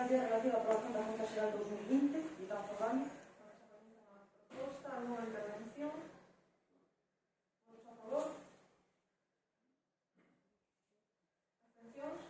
partida relativa á aprobación da Junta Xeral 2020, e tan falando, proposta, alguna intervención, votos a favor, abstencións.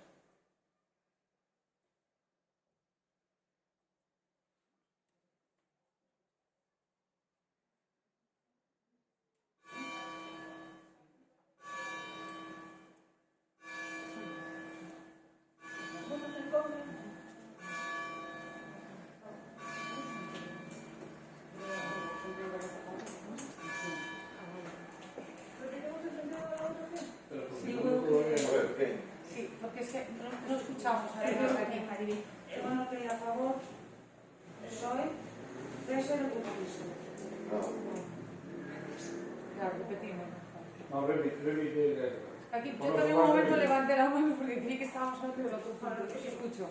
Sí, porque es que no escuchamos a ver aquí. Bueno, que a favor, PSOE, PS e Republicanismo. Claro, repetimos. No, remite. Aquí, yo también un momento levanté la mano porque creí que estábamos hablando del otro punto. Que escucho.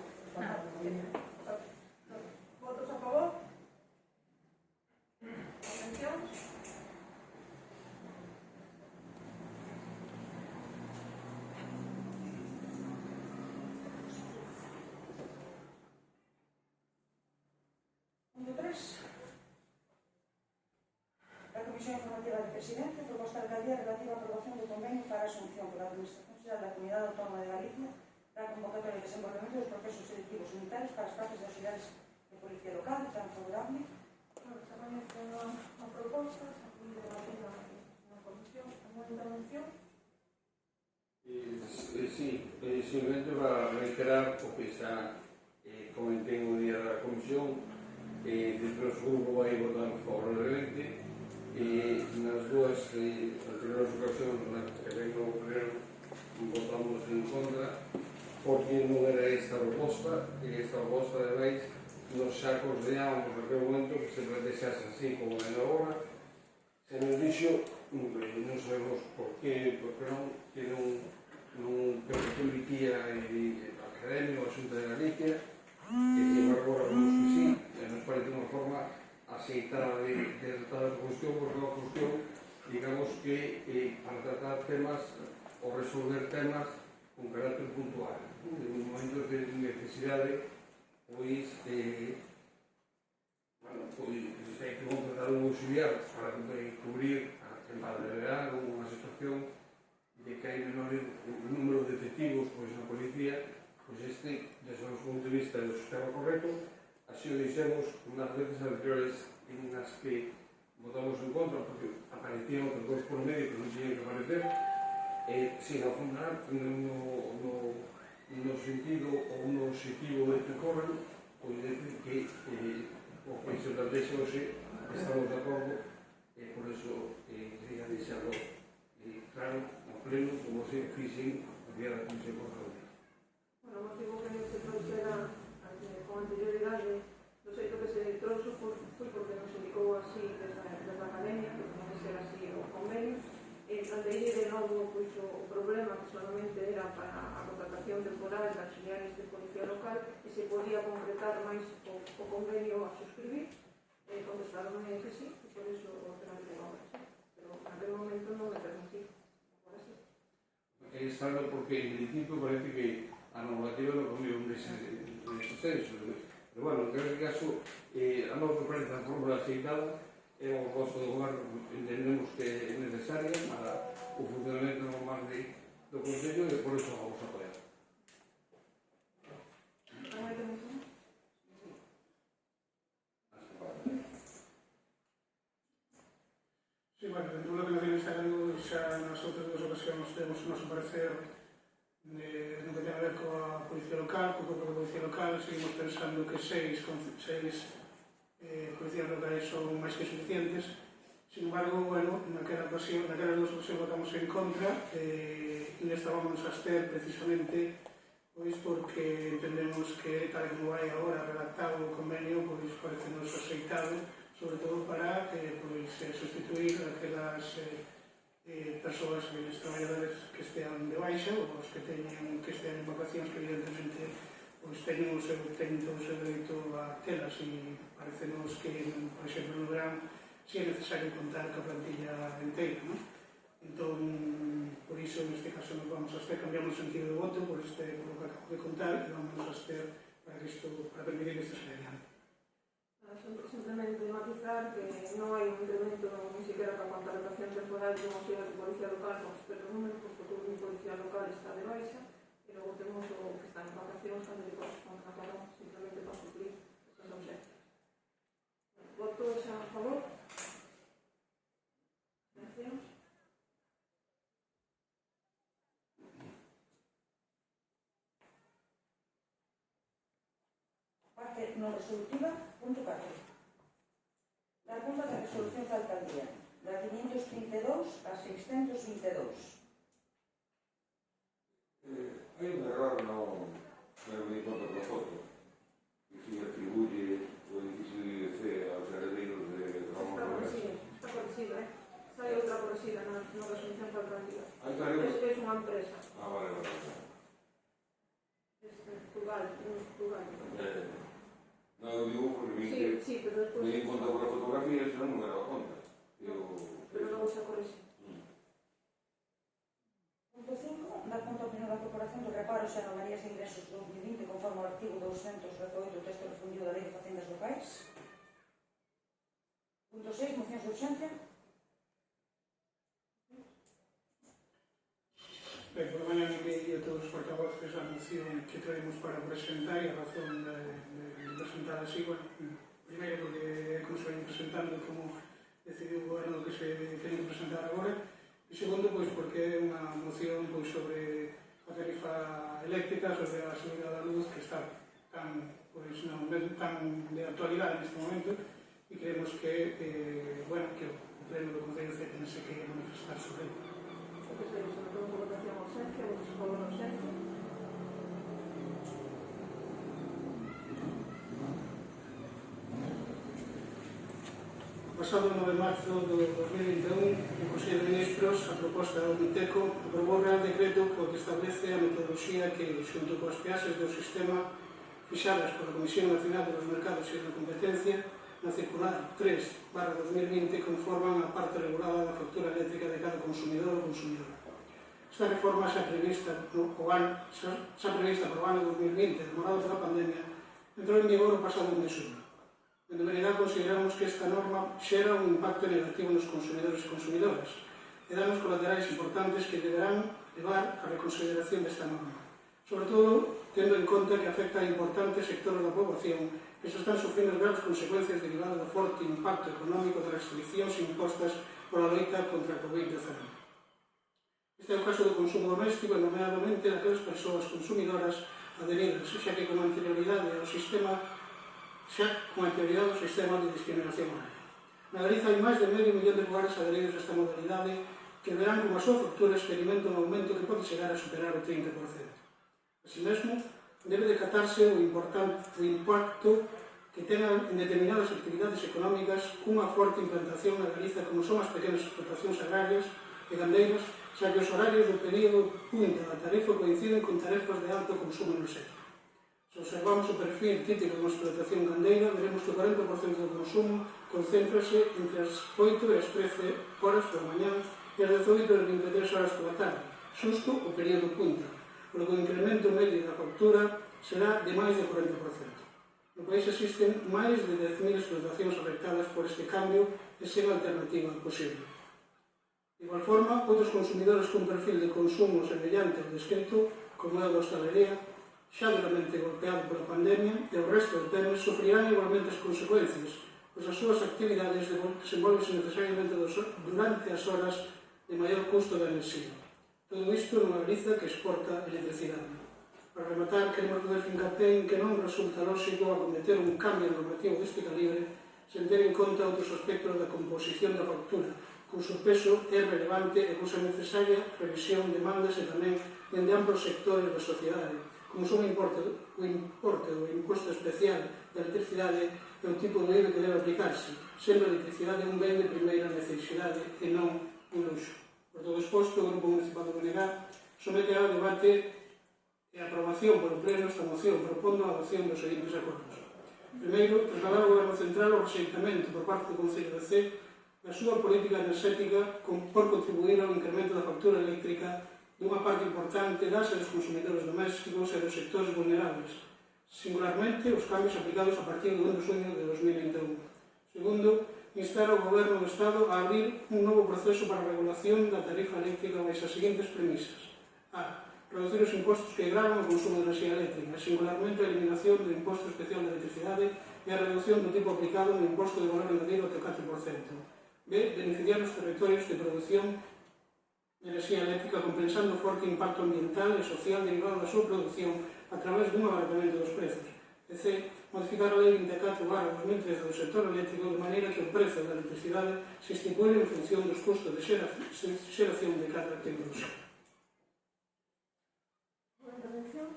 Votos a favor, abstencións. A Comisión Informativa de Presidencia proposta a alcaldía relativa á aprobación do convenio para a asunción pola Administración Xeral da Comunidade Autónoma de Galicia da convocatoria de desenvolvemento dos procesos selectivos unitarios para as partes de auxiliares de Policía Local, tan favorable. Se coñece a proposta, se foi debatida na comisión, alguna intervención? Sí, simplemente para reiterar o que xa comentei o día da comisión, dentro do grupo vai votar favorablemente. Nas dúas anteriores ocasións nas que vengo a pleno votamos en contra porque non era esta proposta e esta proposta de máis nos xa considerábamos naquele momento que se plantexase así como é agora. Se nos dixo, non sabemos por que non, que non permitía a Academia ou a Xunta de Galicia, e agora vemos que sí, e nos parece unha forma aceitada de tratar a cuestión, porque é unha cuestión, digamos que para tratar temas ou resolver temas con carácter puntual, en momentos de necesidade, pois, se hai que contratar un auxiliar para cubrir a temporada de verano ou unha situación de que hai menor número de efectivos pois na policía, pois este, desde o noso punto de vista do sistema correcto, así o dixemos nas veces anteriores en as que votamos en contra porque aparecían outras cousas por medio que non tiñan que aparecer, sin afundar no sentido ou no objetivo de que corren, pois decir que o que se plantexa hoxe estamos de acordo e por iso quería deixarlo claro, no pleno, como se fixen a día da Comisión Control. Bueno, o motivo que se trouxera con anterioridade do xeito que se trouxo foi porque nos indicou así desde a Academia, que tenía que ser así o convenio, e planteei de novo o problema que solamente era para a contratación temporal de auxiliares de Policía Local e se podía concretar máis o convenio a suscribir, contestaron que sí, e por iso o penalidade agora sí, pero naquele momento non me permití, agora sí. É extraño porque en principio parece que a normativa non comió un senso, pero bueno, en este caso a nosa parece a fórmula aceitada e o posto do goberno entendemos que é necesaria para o funcionamento normal do Consello e por iso vamos a apoiar. Sí, bueno, dentro do que nacionalista galego xa nas outras duas ocasións temos o noso parecer no que ten a ver coa Policía Local, co corpo de Policía Local, seguimos pensando que seis policías locais son máis que suficientes. Sin embargo, bueno, naquelas duas ocasións votamos en contra e nesta vamos a abster precisamente pois porque entendemos que tal como vai agora redactado o convenio, pois parece-nos aceitado, sobre todo para pois, sustituir aquelas persoas, aqueles traballadores que estean de baixa ou os que estean en vacacións que evidentemente pois teñen todo o seu dereito a telas e parecenos que, por exemplo, no verán si é necesario contar ca plantilla inteira, non? Entón, por iso, neste caso, nos vamos a abster, cambiamos o sentido de voto por lo que acabo de contar e vamos a abster para permitir que isto se adiante. Simplemente matizar que non hai un incremento ni siquiera para cuanto a rotación temporal de unha auxiliar de policía local con respecto ao número, porque todo o policía local está de baixa e logo temos o que está en vacacións cando lle corresponde a cada un, simplemente para suplir esas ausencias. Votos a favor? Abstencións? Parte non resolutiva, punto 4. Dar conta da resolución da alcaldía, da 532 a 622. Hai un error no me di conta con la foto, que si atribuye o edificio de IDC aos heredeiros de Ramón Robles. Está corregido, Sai outra corregida na resolución da alcaldía. Aí está arriba. É unha empresa. Vale. Portugal. Non, eu digo porque vi que Sí, pero despois... me di conta por a fotografía e non me daba conta. Pero logo se corrige. Punto 5. Dar conta a opinión da Corporación dos reparos e anomalías de ingresos 2020 conforme ao artigo 218 do texto refundido da Lei de Facendas Locais. Punto 6. Mocións de urxencia. Ben, por mañá enviei a todos os portavoces a moción que traemos para presentar e a razón de presentar así, bueno, primeiro porque como se ven presentando como decidiu o goberno que se ten que presentar agora e segundo, pois, porque é unha moción pois, sobre a tarifa eléctrica, sobre a subida da luz que está tan, pois, non, tan de actualidade neste momento e creemos que, bueno, que o pleno do Concello tense que manifestar sobre ele. Que se someteu a votación a ausencia, votos a favor da ausencia. Pasado 9 de marzo de 2021, o Consello de Ministros, a proposta do MITECO, aprobou o Real Decreto que establece a metodoloxía que, xunto coas peaxes do sistema fixadas pola Comisión Nacional dos Mercados e da Competencia, na circular 3/2020 conforman a parte regulada da factura eléctrica de cada consumidor ou consumidora. Esta reforma xa prevista para o ano 2020, demorado pola pandemia, entrou en vigor o pasado mes de xullo. En realidad consideramos que esta norma xera un impacto negativo nos consumidores e consumidoras e danos colaterais importantes que deberán levar a reconsideración desta norma. Sobre todo, tendo en conta que afecta a importantes sectores da poboación que se están sufrindo graves consecuencias derivadas do forte impacto económico das restriccións impostas pola loita contra a COVID-19. Este é o caso do consumo doméstico e, nomeadamente, daquelas persoas consumidoras adheridas, xa que con anterioridade ao sistema de discriminación horaria. Na Galiza hai máis de medio millón de fogares adheridos a esta modalidade que verán como a súa factura experimenta un aumento que pode chegar a superar o 30%. Así mesmo, debe decatarse o impacto que tengan en determinadas actividades económicas cunha forte implantación na Galiza como son as pequenas explotacións agrarias e gandeiras, xa que os horarios do período punta da tarefa coinciden con tarefas de alto consumo enerxético. Se observamos o perfil típico dunha explotación gandeira, veremos que o 40% do consumo concéntrase entre as 8 e as 13 horas pola mañá e as 18 e as 23 horas pola tarde, xusto o período punta, polo que o incremento medio da factura será de máis de 40%. No país existen máis de 10.000 explotacións afectadas por este cambio e sen alternativa posible. De igual forma, outros consumidores con perfil de consumo semellante ao descrito, como é a da hostalería, xa duramente golpeado pola pandemia, e o resto de temas sofrirán igualmente as consecuencias, pois as súas actividades desenvolvense necesariamente durante as horas de maior custo da enerxía. Todo isto nunha Galiza que exporta electricidade. Para rematar, queremos poder fincaté en que non resulta lógico acometer un cambio normativo deste calibre sen ter en conta outros aspectos da composición da factura, cuxo peso é relevante e cuxa necesaria revisión demandas e tamén dende amplos sectores da sociedade, como son o importe do imposto especial da electricidade e o tipo de IVA que debe aplicarse, sendo a electricidade un ben de primeira necesidade e non un luxo. Por todo exposto, o Grupo Municipal do BNG somete ao debate e a aprobación por o Pleno esta moción, propondo a adopción dos seguintes acordos. Primeiro, trasladar ao Goberno Central o rexeitamento por parte do Concello de Cee da súa política enerxética por contribuir ao incremento da factura eléctrica dunha parte importante das e dos consumidores domésticos e dos sectores vulnerables, singularmente os cambios aplicados a partir do 1 de xuño de 2021. Segundo, instar ao Goberno do Estado a abrir un novo proceso para a regulación da tarifa eléctrica baixo as seguintes premisas. A. Reducir os impostos que gravan o consumo de enerxía eléctrica, singularmente a eliminación do imposto especial de electricidade e a reducción do tipo aplicado no imposto de valor añadido até 4%. B. Beneficiar os territorios de produción de enerxía eléctrica compensando o forte impacto ambiental e social derivado da súa produción a través dun abaratamento dos prezos. E C. Modificar a Lei 24/2013 do sector eléctrico de maneira que o prezo da electricidade se estipule en función dos custos de xeración de cada tecnoloxía. Unha intervención?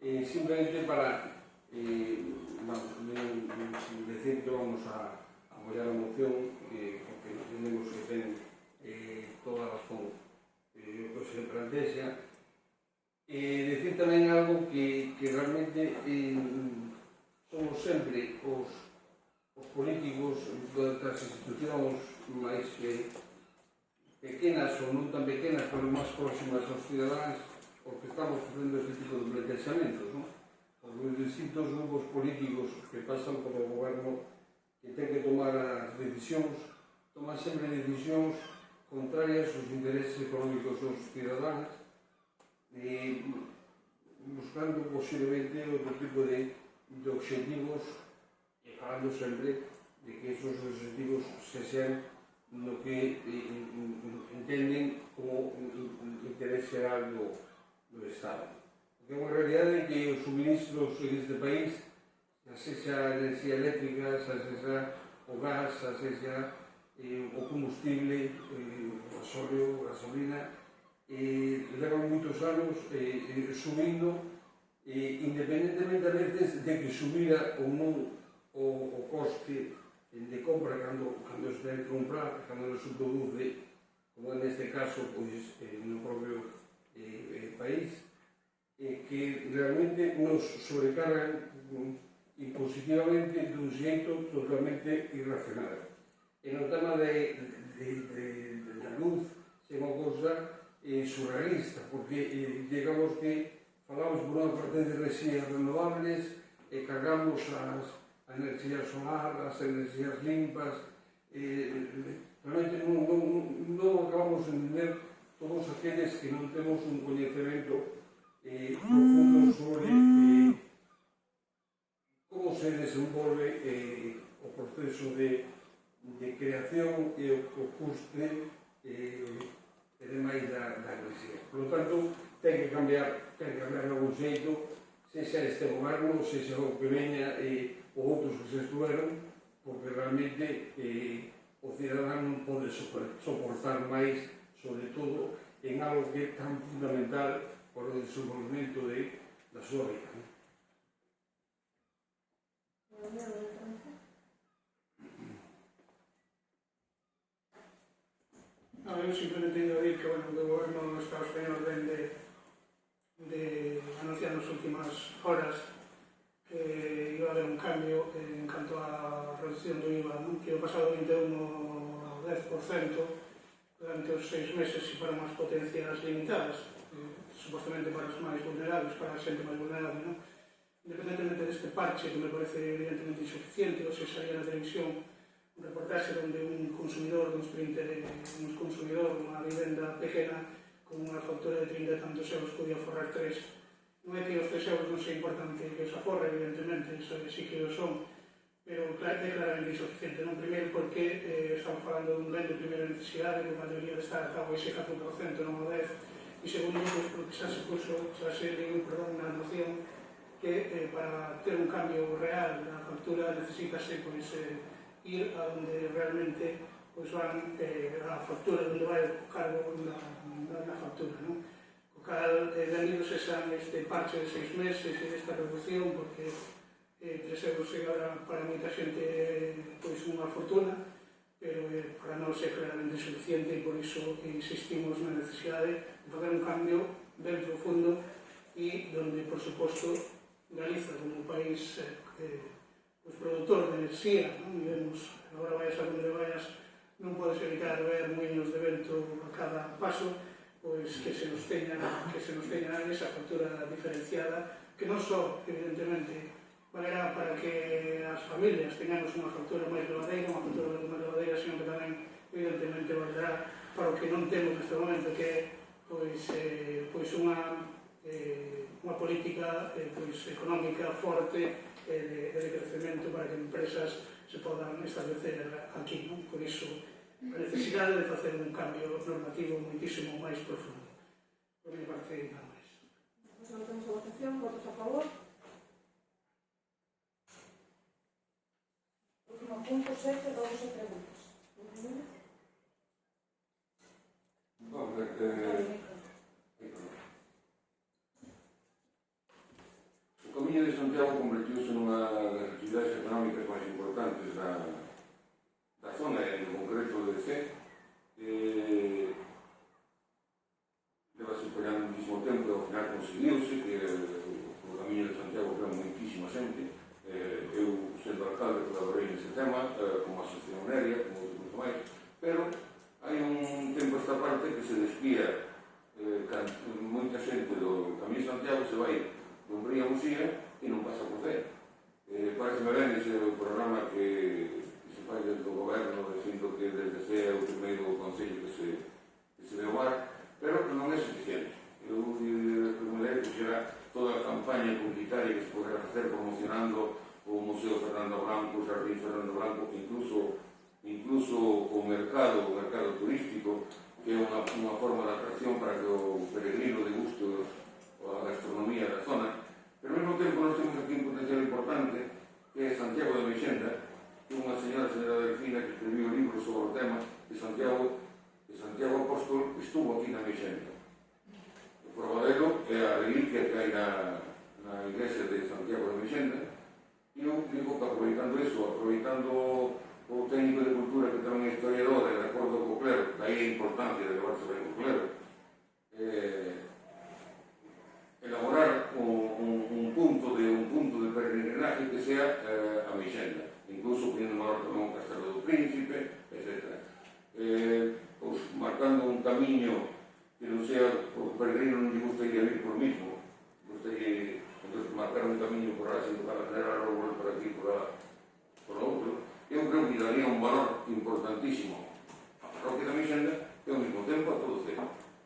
Simplemente para decir que vamos a apoyar a moción porque entendemos que ten toda a razón o que se plantea, decir tamén algo que realmente somos sempre os políticos das institucións máis pequenas ou non tan pequenas, pero máis próximas aos cidadáns, porque estamos facendo este tipo de planteamentos, non? Porque os distintos grupos políticos que pasan por o goberno que ten que tomar as decisións, toman sempre decisións contrarias aos intereses económicos dos cidadáns, buscando posiblemente outro tipo de obxectivos e falando sempre de que esos obxectivos se sean no que entenden como interés xeral do Estado. Porque é unha realidade que os suministros en este país, xa sexa a enerxía eléctrica, xa sexa o gas, xa sexa o combustible, o gasóleo, gasolina, levan moitos anos subindo, independentemente a veces de que subira ou non o coste de compra cando se ten que comprar, cando non se produce, como neste caso no propio país, que realmente nos sobrecargan impositivamente dun xeito totalmente irracional. E no tema da luz é unha cousa surrealista, porque digamos que falamos por unha parte de enerxías renovables e cargamos a enerxía solar, as enerxías limpas, realmente non acabamos de entender todos aqueles que non temos un coñecemento profundo sobre como se desenvolve o proceso de creación e o custe e demais da enerxía. Por lo tanto, ten que cambiar algún xeito, sexa este goberno, sexa o que veña ou outros que se estuveron, porque realmente o cidadán non pode soportar máis, sobre todo en algo que é tan fundamental para o desenvolvemento da súa vida. Eu simplemente tenho a dir que o goberno do Estado español ven de anunciar nas últimas horas que iba a haber un cambio en canto á reducción do IVA, que o pasado 21 ao 10% durante os 6 meses e para unhas potencias limitadas, supostamente para os máis vulnerables, para a xente máis vulnerable. Independentemente deste parche, que me parece evidentemente insuficiente, ou se salía na televisión un reportaxe onde un consumidor, unha vivenda pequena con unha factura de 30 e tantos euros podía forrar 3. Non é que os 3 euros non sea importante que os aforre, evidentemente, iso sí que o son, pero é claramente insuficiente. Non primeiro porque estamos falando dun ben de primeira necesidade, que debería de estar a ese 4%, non ao 10%, e segundo, porque xa se dio unha noción que para ter un cambio real na factura necesitase ir a onde realmente van a factura, onde vai o cargo na factura, non? Cal, benvidos sean este parche de 6 meses e desta reducción, porque 3 euros para moita xente unha fortuna, pero para nós é claramente suficiente e por iso insistimos na necesidade de fazer un cambio ben profundo e donde, por suposto, Galiza, como un país productor de enerxía, agora vayas a onde vayas, non podes evitar ver moinhos de vento cada paso, pois que se nos teña esa factura diferenciada, que non só, evidentemente, valerá para que as familias tengamos unha factura máis levadeira, sino que tamén, evidentemente, valerá para o que non temos neste momento, que é pois unha política económica forte de crecemento para que empresas se podan establecer aquí, non? Por iso, a necesidade de facer un cambio normativo moitísimo máis profundo. Por mi parte, nada máis. Non temos a votación, votos a favor. Último punto 7, dous e preguntas. Vamos ver, o Camiño de Santiago convertiuse nunha das actividades económicas máis importantes da zona, en concreto de Cee. Leva se pegando muchísimo tempo, ao final conseguiuse que o Camiño de Santiago ten moitísima xente. Eu, sendo alcalde, colaborei nese tema, como asociación aérea, como outro máis, pero hai un tempo esta parte que se despía moita xente do Camiño de Santiago se vai de Umbría a Muxía e non pasa por Cee. Parece ben ese programa que se fai desde o goberno, dicindo que desde Cee é o primeiro concello que se ve ao mar, pero non é suficiente. Eu me lembro que era toda a campaña publicitaria que se podrá facer promocionando o Museo Fernando Blanco, o Jardín Fernando Blanco, incluso o mercado turístico, que é unha forma de atracción para que o peregrino deguste a gastronomía da zona. Pero ao mesmo tempo nós temos aquí un potencial importante, que é Santiago de Meixenda, que é unha señora Delfina, que escribiu un libro sobre o tema, e Santiago Apóstol estuvo aquí na Meixenda. O probadero é a reliquia que hai na iglesia de Santiago de Meixenda, e eu digo que aproveitando o técnico de cultura que tamén é historiador, de acordo co clero, daí a importancia de levarse ben o clero, elaborar un punto de peregrinaje que sea a Meixenda, incluso poniendo valor tamén o Castelo do Príncipe, etc. Marcando un camiño que non sea, o peregrino non lle gusta ir a vir por mismo, gustaría marcar un camiño por así, para tener a árbol por aquí, por lo outro. Eu creo que daría un valor importantísimo a parroquia da Meixenda e ao mesmo tempo a todo Cee.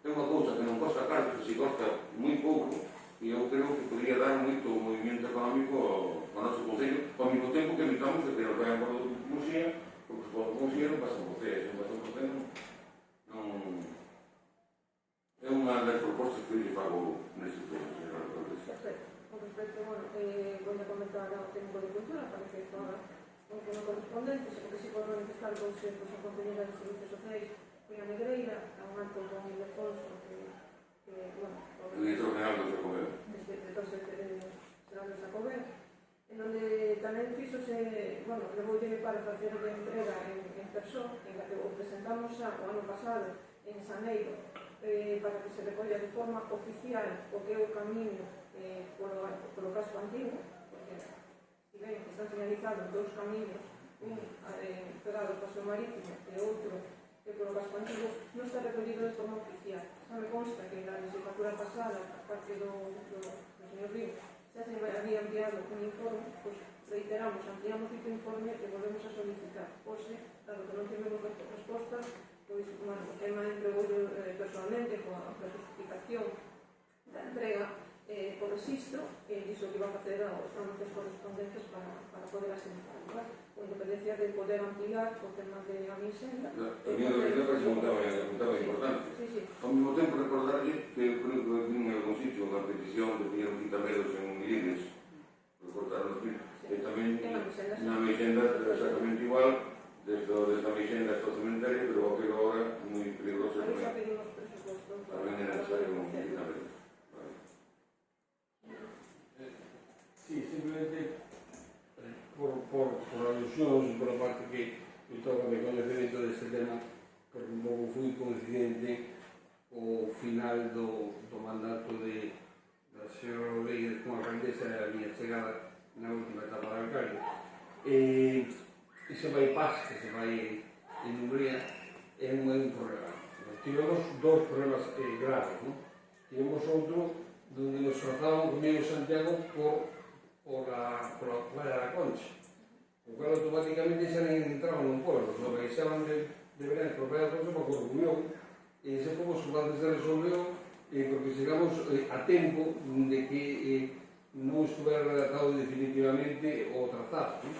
É unha cousa que non costa caro, que se costa moi pouco, e eu creo que podría dar moito movimento económico ao noso concello, ao mesmo tempo que evitamos que nos vayan por Muxía, porque os povos de Muxía non pasan por Cee, non pasan por Cee, non... É unha das propostas que eu lle fago neste tema, señora alcaldesa. Perfecto. Con respecto, voy a comentar ao técnico de cultura para que toda un correspondente, porque se pode manifestar a compañera de servicios sociais en a Negreira, a un acto con el Alfonso, o director general do Xacobeo. Será do Xacobeo, en donde tamén fixose, levoulle para facer de entrega en persoa, o presentamos o ano pasado en Xaneiro, para que se recolla de forma oficial o que é o camiño polo casco antigo, porque si ven que están señalizados dous camiños, un pegado ao paseo marítimo e outro polo casco antigo, non está recollido de forma oficial. Xa me consta que na legislatura pasada, a parte do señor Río, xa se me había enviado un informe, pois reiteramos, ampliamos este informe e volvemos a solicitar. Hoxe, dado que non tivemos resposta, pois, o tema entregou personalmente coa justificación da entrega por registro, dixo que iba a facer os trámites correspondentes para poder asentar, con independencia de poder ampliar o tema de a Meixenda. A mí lo que preguntaba importante. Sí. Ao mesmo tempo recordarlle que eu creo que en algún sitio unha petición de pedir quitameros en Milines, recortaron os pinos, e tamén na Meixenda exactamente igual, desde a Meixenda hasta o cementerio, pero aquilo ahora moi peligroso tamén. Aí xa pedimos presupuestos. Tamén é necesario un quitamero. Sí, simplemente por alusións, por a parte que me toca de coñecemento deste tema, porque un pouco fui coincidente o final do mandato da señora Rodríguez como alcaldesa e a miña chegada na última etapa da alcalde. Ese bypass que se vai en Umbría é un problema. tivemos dos problemas graves, ¿no? Tivemos outro donde nos trazaban comigo Santiago por la playa da Concha, o cual automáticamente xa nem entraban nun pueblo, nos baixaban de Belén por playa da Concha para Corcubión, e ese fomos capaces de resolveu porque chegamos a tempo de que non estuvera redactado definitivamente o tratado, ¿no?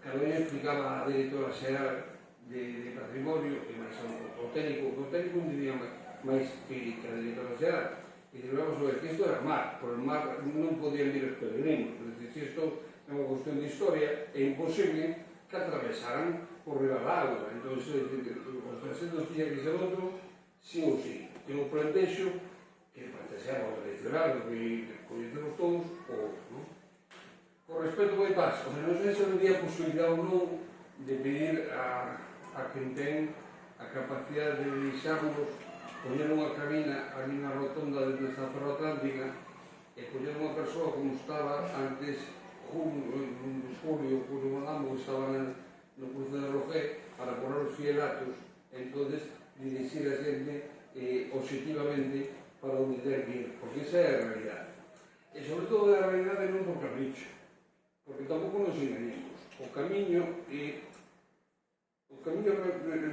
Cada vez explicaba a directora xeral de patrimonio e máis o técnico diría máis que a directora xeral, e debemos ver que isto era mar, por el mar non podían ir os peregrinos, es decir, se isto é unha cuestión de historia, é imposible que atravesaran por riba da agua, entón os 300 tiña que ser outro, sí ou sí. Ten un plantexo que plantexamos tradicional, que coñecemos todos, o outro, non? Con respecto ao bypass, non sei se habría posibilidade ou non de pedir a quen ten a capacidade de deixarnos poñer unha cabina ali na rotonda desta Ferro Atlántica e poñer unha persoa como estaba antes Julio Malamo, que estaba no cruce de Rogé, para poner os fielatos, entonces dirixir a xente objetivamente para onde ter que ir, porque esa é a realidade. E sobre todo a realidade non por capricho, porque tampouco nos engañemos. O camiño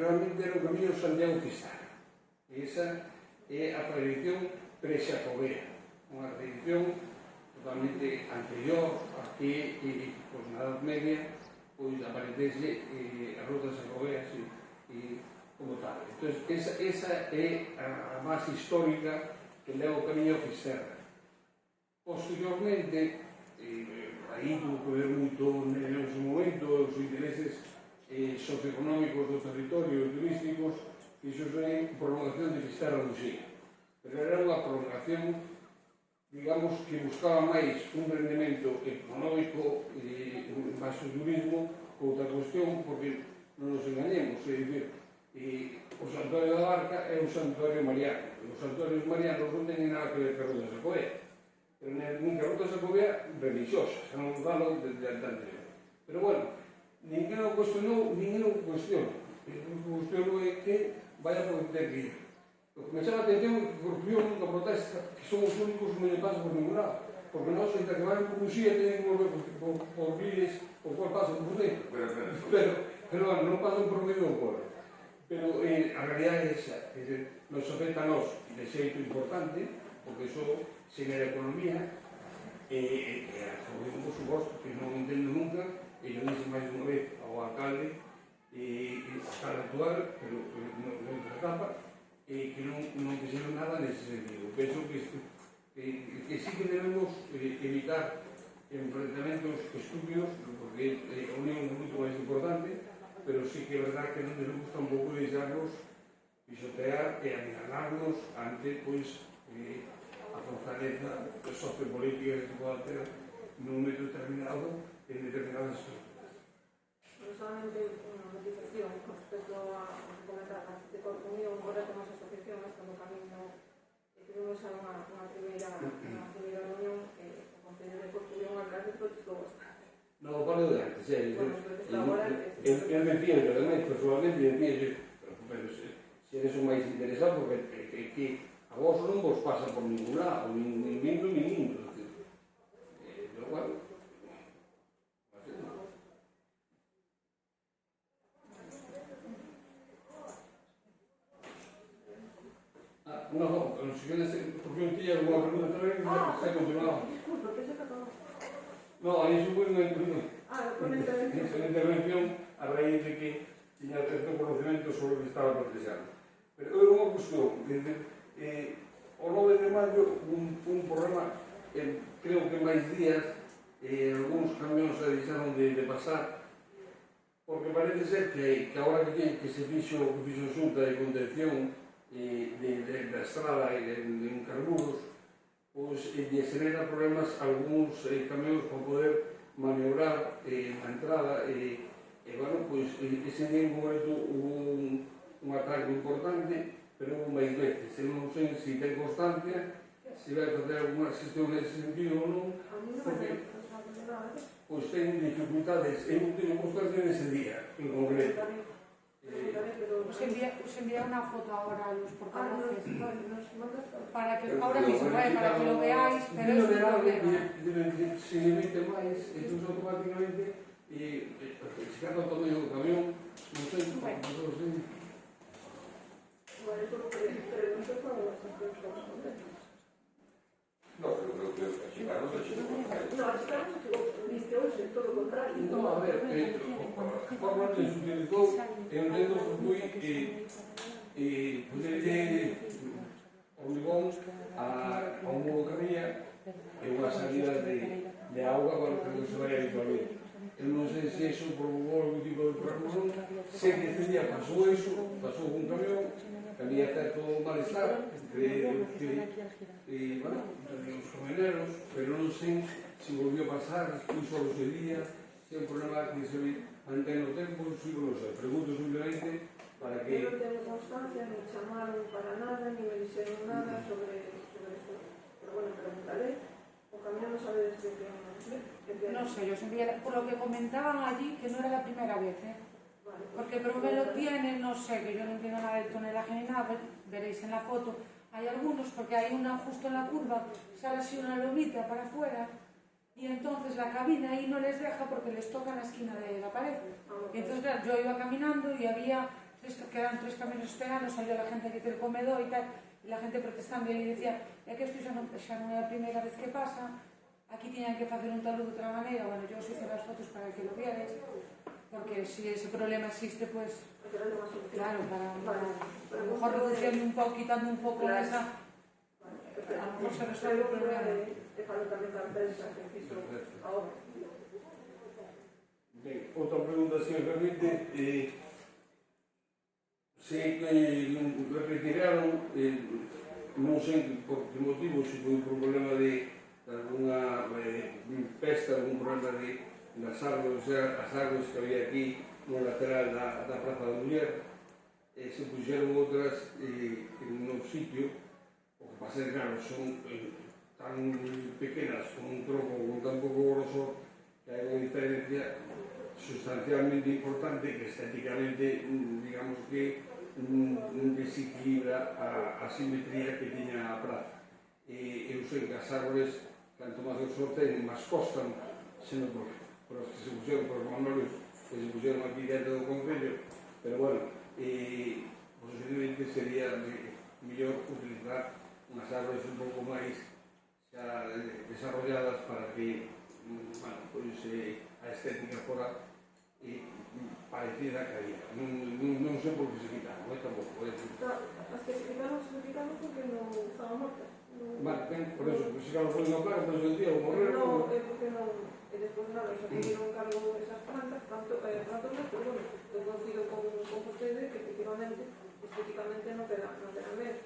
realmente era o camiño Santiago-Fisterra. E esa é a tradición pre-xacobea, unha tradición totalmente anterior a que, na Edad Media, pois aparecese a ruta xacobea como tal. Entón, esa é a base histórica que leva o camiño a Fisterra. Posteriormente, aí tuvo que ver moito nese momento os intereses socioeconómicos do territorio e turísticos, fixose a prolongación de Fisterra do Xía. Pero era unha prolongación, digamos, que buscaba máis un rendemento económico e máis o turismo que outra cuestión, porque non nos engañemos, é dicir, o Santuario da Barca é un santuario mariano. Os santuarios marianos non teñen nada que ver con a Ruta Xacobea, pero nunca a Ruta Xacobea religiosa, xa non falo desde anterior. Pero bueno, ninguén o cuestionou, ninguén o cuestiona. O que cuestionou é que vaya por ter que ir. O que me chama a atención é que Corcubión nunca protesta, que son os únicos que non lle pasan por ningún lado. Porque nós, entre que van por Uxía, teñen que volver por Viles, por cual pasan por dentro. Pero non pasan por medio do pueblo. Pero a realidade é esa, nos afecta a nós de xeito importante, porque iso xenera economía, e a gobierno, por suposto, que non entendo nunca, e yo dixo máis unha vez ao alcalde, e ao alcalde actual, pero non da capa, que non fixeron nada nese sentido. Penso que sí que debemos evitar enfrentamentos estúpidos, porque a unión é moito máis importante, pero sí que é verdad que non debemos tampouco deixarnos pisotear e amilanarnos ante, pois, a fortaleza sociopolítica que se pode ter nun medio determinado en determinadas estructuras. Non solamente unha motivación con respecto a comentar de Corcubión, agora temos asociación hasta no camiño que tivemos unha primeira reunión o Concello de Corcubión, o alcalde protestou bastante. No, falo de antes, el decía, realmente, personalmente, decía, pero se eres o máis interesado, porque que a vos non vos pasa por ningún lado, nin vindo, nin indo. Pero, bueno, no, si quieres, porque un día alguna pregunta tamén, se continuaba. Disculpa, que se acabou. No, aí supo unha intervención a raíz de que tiña certo conocimiento sobre o que estaba protexando. Pero é unha cuestión, o 9 de maio un problema, creo que máis días, algúns camións se deixaron de pasar, porque parece ser que agora que se fixo xunta de contención da estrada e de encargudos, pois lle xenera problemas algúns camións para poder maniobrar na entrada e, bueno, pois ese día en momento hubo un ataque importante, pero hubo máis veces. Eu non sei se ten constancia, se vai fazer alguna xestión nesse sentido ou non, porque pois ten dificultades, eu non teño constancia nese día en concreto. preguntaré, pero... Os envía una foto ahora a los portavoces. Nos mandas... Para que, ahora mismo, para que lo veáis, pero es un problema. Se limite máis, entón automáticamente, se cando tomei o camión, non sei, non sei. Bueno, eso lo que pregunto para bastante responder. No, pero creo que a chegar non se chegou. No, a chegar non se chegou, dice hoxe, todo o contrario. No, a ver, a forma que se utilizou, eu entendo que foi ponerlle hormigón a un modo que había e unha salida de auga para que non se vai habitualmente. Eu non sei se iso provocou algún tipo de percusión, sei que este día pasou iso, pasou un camión, que había certo malestar entre os camioneros, pero non sei se volvió a pasar, despois só ese día, se é un problema que se mantén no tempo, si non sei. Pregunto simplemente para que... Eu non teño constancia, ni chamaron para nada, ni me dixeron nada sobre isto. Pero bueno, preguntaré. O camión non sabe desde que... No sé, yo os envié, por lo que comentaban allí, que no era la primera vez, Vale, porque Brumelo tiene, no sé, que yo no entiendo nada de tonelaje ni nada, veréis en la foto, hay algunos, porque hay una justo en la curva, sale así una lomita para afuera, y entonces la cabina ahí no les deja porque les toca la esquina de la pared. Y entonces, claro, yo iba caminando y había, quedaban 3 camiones esperando, salió la gente aquí del comedor y tal, y la gente protestando y decía, é que isto xa non é a primeira vez que pasa, aquí tiñan que facer un talud de outra maneira. Bueno, yo os hice las fotos para que lo vierais, porque si ese problema existe, pues, claro, para a lo mejor reduciendo un pouco, quitando un pouco esa, a lo mejor se resuelve el problema. E falo tamén da empresa que fixo a obra. Ben, outra pregunta, señor Carmite, se retiraron, non sei por que motivo, se foi un problema de alguna pesta, algún problema das árboles, as árboles que había aquí no lateral da Praza da Muller, se puxeron outras no sitio, o que pasa é claro, son tan pequenas como un tronco con tan pouco grosor que hai unha diferencia sustancialmente importante que estéticamente, digamos que desequilibra a simetría que tiña a praza. Eu sei que as árboles, canto máis o sol ten, máis costan, senón por os que se puxeron, por os manolios que se puxeron aquí dentro do concello, pero bueno, posiblemente sería mellor utilizar unhas árboles un pouco máis xa desarrolladas para que, bueno, pois a estética fora parecida que había. Non sei por que se quitaron, tampouco. As que se quitaron porque non estaban mortas. Vale, ben, por eso, se claro foi no claro, pero el día o morrer... Non, é porque non... E despois nada, se pidieron cargo esas plantas, tanto pero bueno, eu coincido con vostede que efectivamente, estéticamente non quedan ben.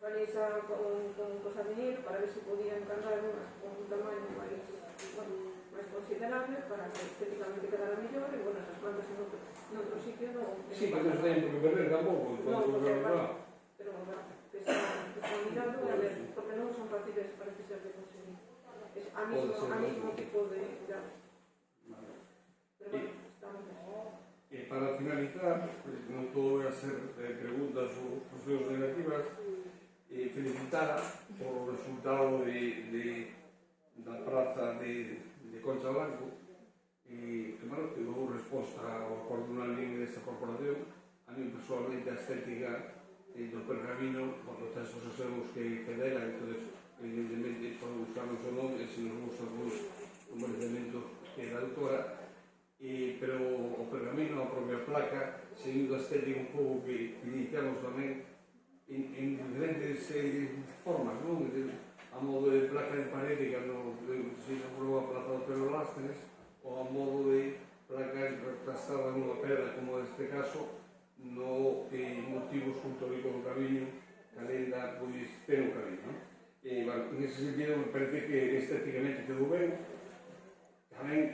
Falei xa con Cosamiñeiro para ver se podían encargar unhas con un tamaño máis considerable para que estéticamente quedara mellor e, bueno, esas plantas en outro sitio non... Sí, que non se teñen por que perder tampouco, pero que están mirando a ver, porque non son fáciles parece ser de conseguir. A mismo tipo de arte. Pero bueno, estamos... E para finalizar, non todo vai a ser preguntas ou cuestións negativas, felicitar por o resultado da praza de Concha Blanco, que, bueno, que dou resposta ao acordo unánime desta corporación. A mí personalmente a estética do pergamino, cuando ten os aseos que dela, entonces evidentemente pode buscarnos o nome, se nos gusta o merecemento que é da autora, pero o pergamino, a propia placa, seguindo a estética un pouco que iniciamos tamén en diferentes formas, non? A modo de placa de parede que se inaugurou a Plaza do Pedro Lastres, ou a modo de placa rectastada nunha pedra, como neste caso, no motivo escultórico do camiño, que a lenda pois ten o camiño. En ese sentido, me parece que estéticamente quedou ben. Tamén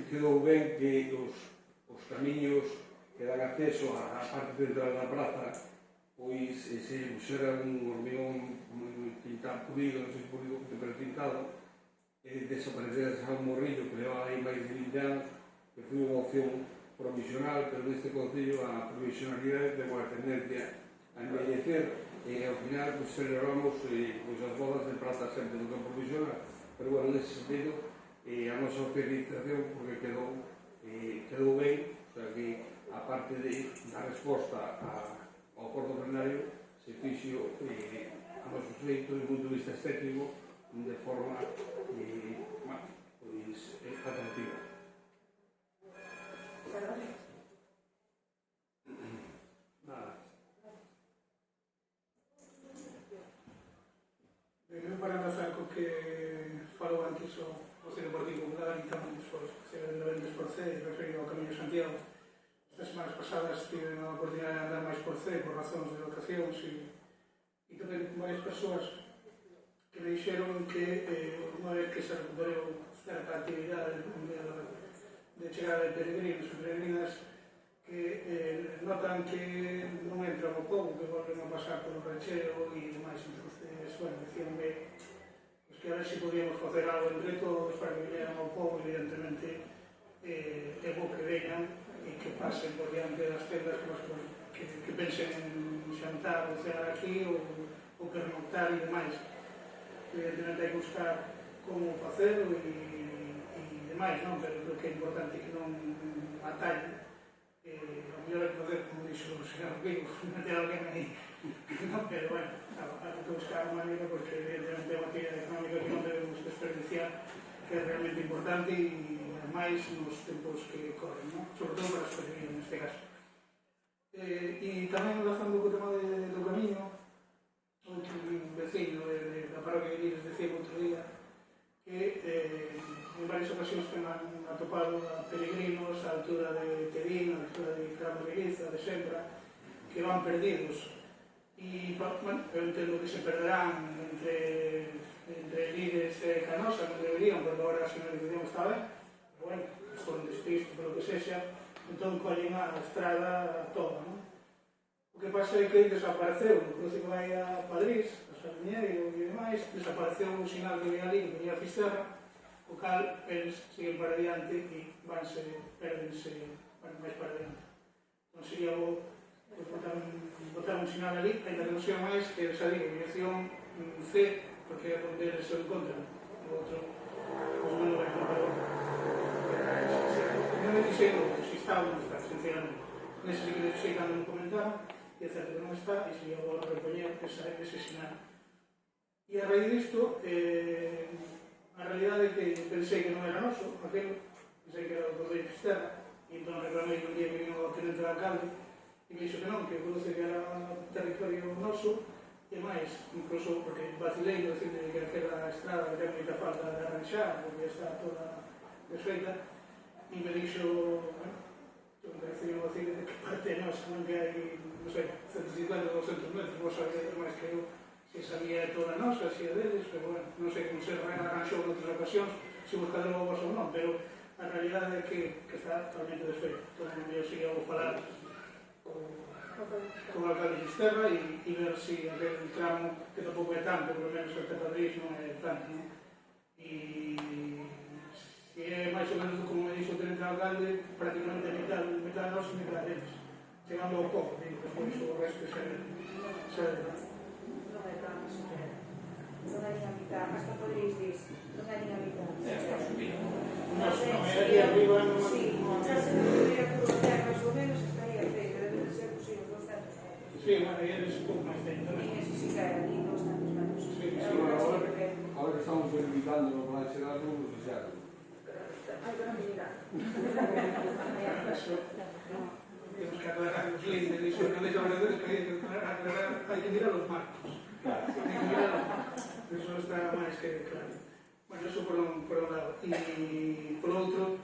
quedou ben que os camiños que dan acceso á parte central da praza pois se puxera un hormigón pintado, pulido, non sei pulido, pero pintado, desaparecera ese morrillo que leva aí máis de 20 anos, que foi unha opción provisional, pero neste Concello a provisionalidade ten unha tendencia a envellecer e ao final pues, celebramos pues, as bodas de prata sempre do que provisional, pero bueno, nesse sentido a nosa felicitación porque quedou ben, o sea que a parte de dar resposta ao acordo plenario se fixo a noso xeito do punto de vista estético de forma pues, atractiva. Nada. Eu para empezar co que falou antes o Centro Partido Popular e tamén despois de vendes por C, referido ao Camiño de Santiago. Estas semanas pasadas tive a oportunidade de andar máis por C por razóns de vacacións e tamén con varias persoas que me dixeron que unha vez que se recuperou certa actividade de chegada de peregrinos e peregrinas que notan que non entran ao povo, que volven a pasar polo recheo e demais. Entonces, bueno, decíanme pues, que a ver se podíamos facer algo entre todos para que vinieran ao povo, evidentemente é bo que vengan e que pasen por diante das tendas que pensen en xantar ou cenar aquí ou pernoctar e demais. Evidentemente hai que buscar como facelo e demais, non? Pero creo que é importante que non atallen. A mellor é poder, como dixo o señor Vigo, meter alguén aí. Non, pero bueno, hai que buscar a maneira porque evidentemente é unha actividade económica que non debemos desperdiciar, que é realmente importante e máis nos tempos que corren, non? Sobre todo para os peregrinos neste caso. E tamén enlazando co tema do camiño, un vecino da parroquia de Lires decía outro día que en varias ocasións ten atopado a peregrinos á altura de Terín, á altura de Cramos de Guiza, de Sempra, que van perdidos. E, bueno, eu entendo que se perderán entre Lires e Canosa, non deberían, porque agora a señalización está ben, pero bueno, por un despisto, pelo que sexa, entón collen a estrada toda, non? O que pasa é que desapareceu, o cruce que vai a Padrís, a Saliñeiro e demais, desapareceu un sinal que veía ali, que venía a Fisterra, o cal eles siguen para adiante e perdense máis para adiante. Entón sería bo botar un sinal ali, ainda que non sea máis que esa dirección C, porque é onde eles se encontran, o outro, pues non vai encontrar outro. Non me dixeron se está ou non está, sinceramente. Nese sí que me dixei cando me comentaron, e é certo que non está, e sería bo repoñer ese sinal. E a raíz disto, a realidade é que pensei que non era noso, aquilo, pensei que era o Concello de Fisterra, e entón reclamei un día que vino o tenente de alcalde, e me dixo que non, que o cruce que era territorio noso, e máis, incluso porque vacilei no decirle que aquela estrada que ten moita falta de arranxar, porque está toda desfeita, e me dixo, bueno, eu me recibí un vacile de que parte nosa, non que hai, non sei, 150 ou 200 metros, vos sabéis máis que eu, se sabía toda nosa, se a deles, pero bueno, non sei como se arranxou en outras ocasións, se buscaron vos ou non, pero a realidade é que está totalmente desfeita. Entón, eu sería vou falar con o alcalde de Fisterra e ver se aquel tramo, que tampouco é tanto, pelo menos até Padrís non é tanto, non? E se é máis ou menos como me dixo o tenente alcalde, prácticamente a mitad de nós e mitad deles, chegando ao pouco, despois o resto xa é non é tan non hai a mitad, hasta poderéis dir, non hai a mitad. Non é aquí arriba, non é... Sí, xa se debería colocar máis ou menos, estaría feito, debe de ser posible 200 metros. Sí, bueno, e eles un pouco máis tempo tamén. E ese sí que hai aquí 200 metros. Sí, Ahora que estamos limitando no plan xeral, non nos fixaron. Hai que mirar. Temos que aclarar os líderes, dixo que deixa oradores que hai que mirar os marcos. Hai que mirar os marcos. Eso está máis que claro. Bueno, eso por un lado. E por outro,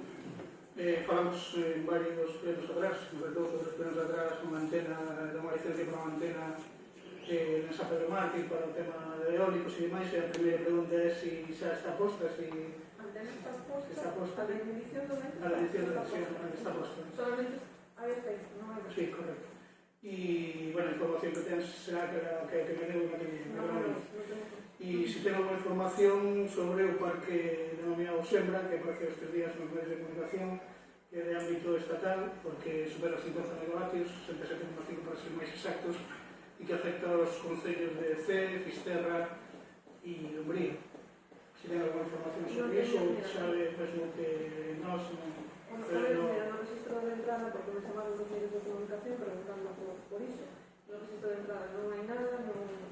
falamos en varios plenos atrás, sobre todo sobre os plenos atrás, unha antena, de unha licencia para unha antena en San Pedro Mártir para o tema de eólicos e demais, e a primeira pregunta é se xa está posta, se está posta. A definición do metro. A definición do metro está posta. Solamente hai feito, non hai Sí, correcto. E, bueno, a información que tens será que me deu E se ten alguna información sobre o parque denominado Sembra, que aparece estes días nos medios de comunicación, que é de ámbito estatal, porque supera os 50 megavatios, 67,5 para ser máis exactos, e que afecta aos concellos de Cee, Fisterra e Dumbría. Se ten alguna información sobre iso, ou sabe mesmo que nós non... Bueno, mira, no registro de entrada, porque me chamaron los medios de comunicación preguntando por iso, no registro de entrada non hai nada,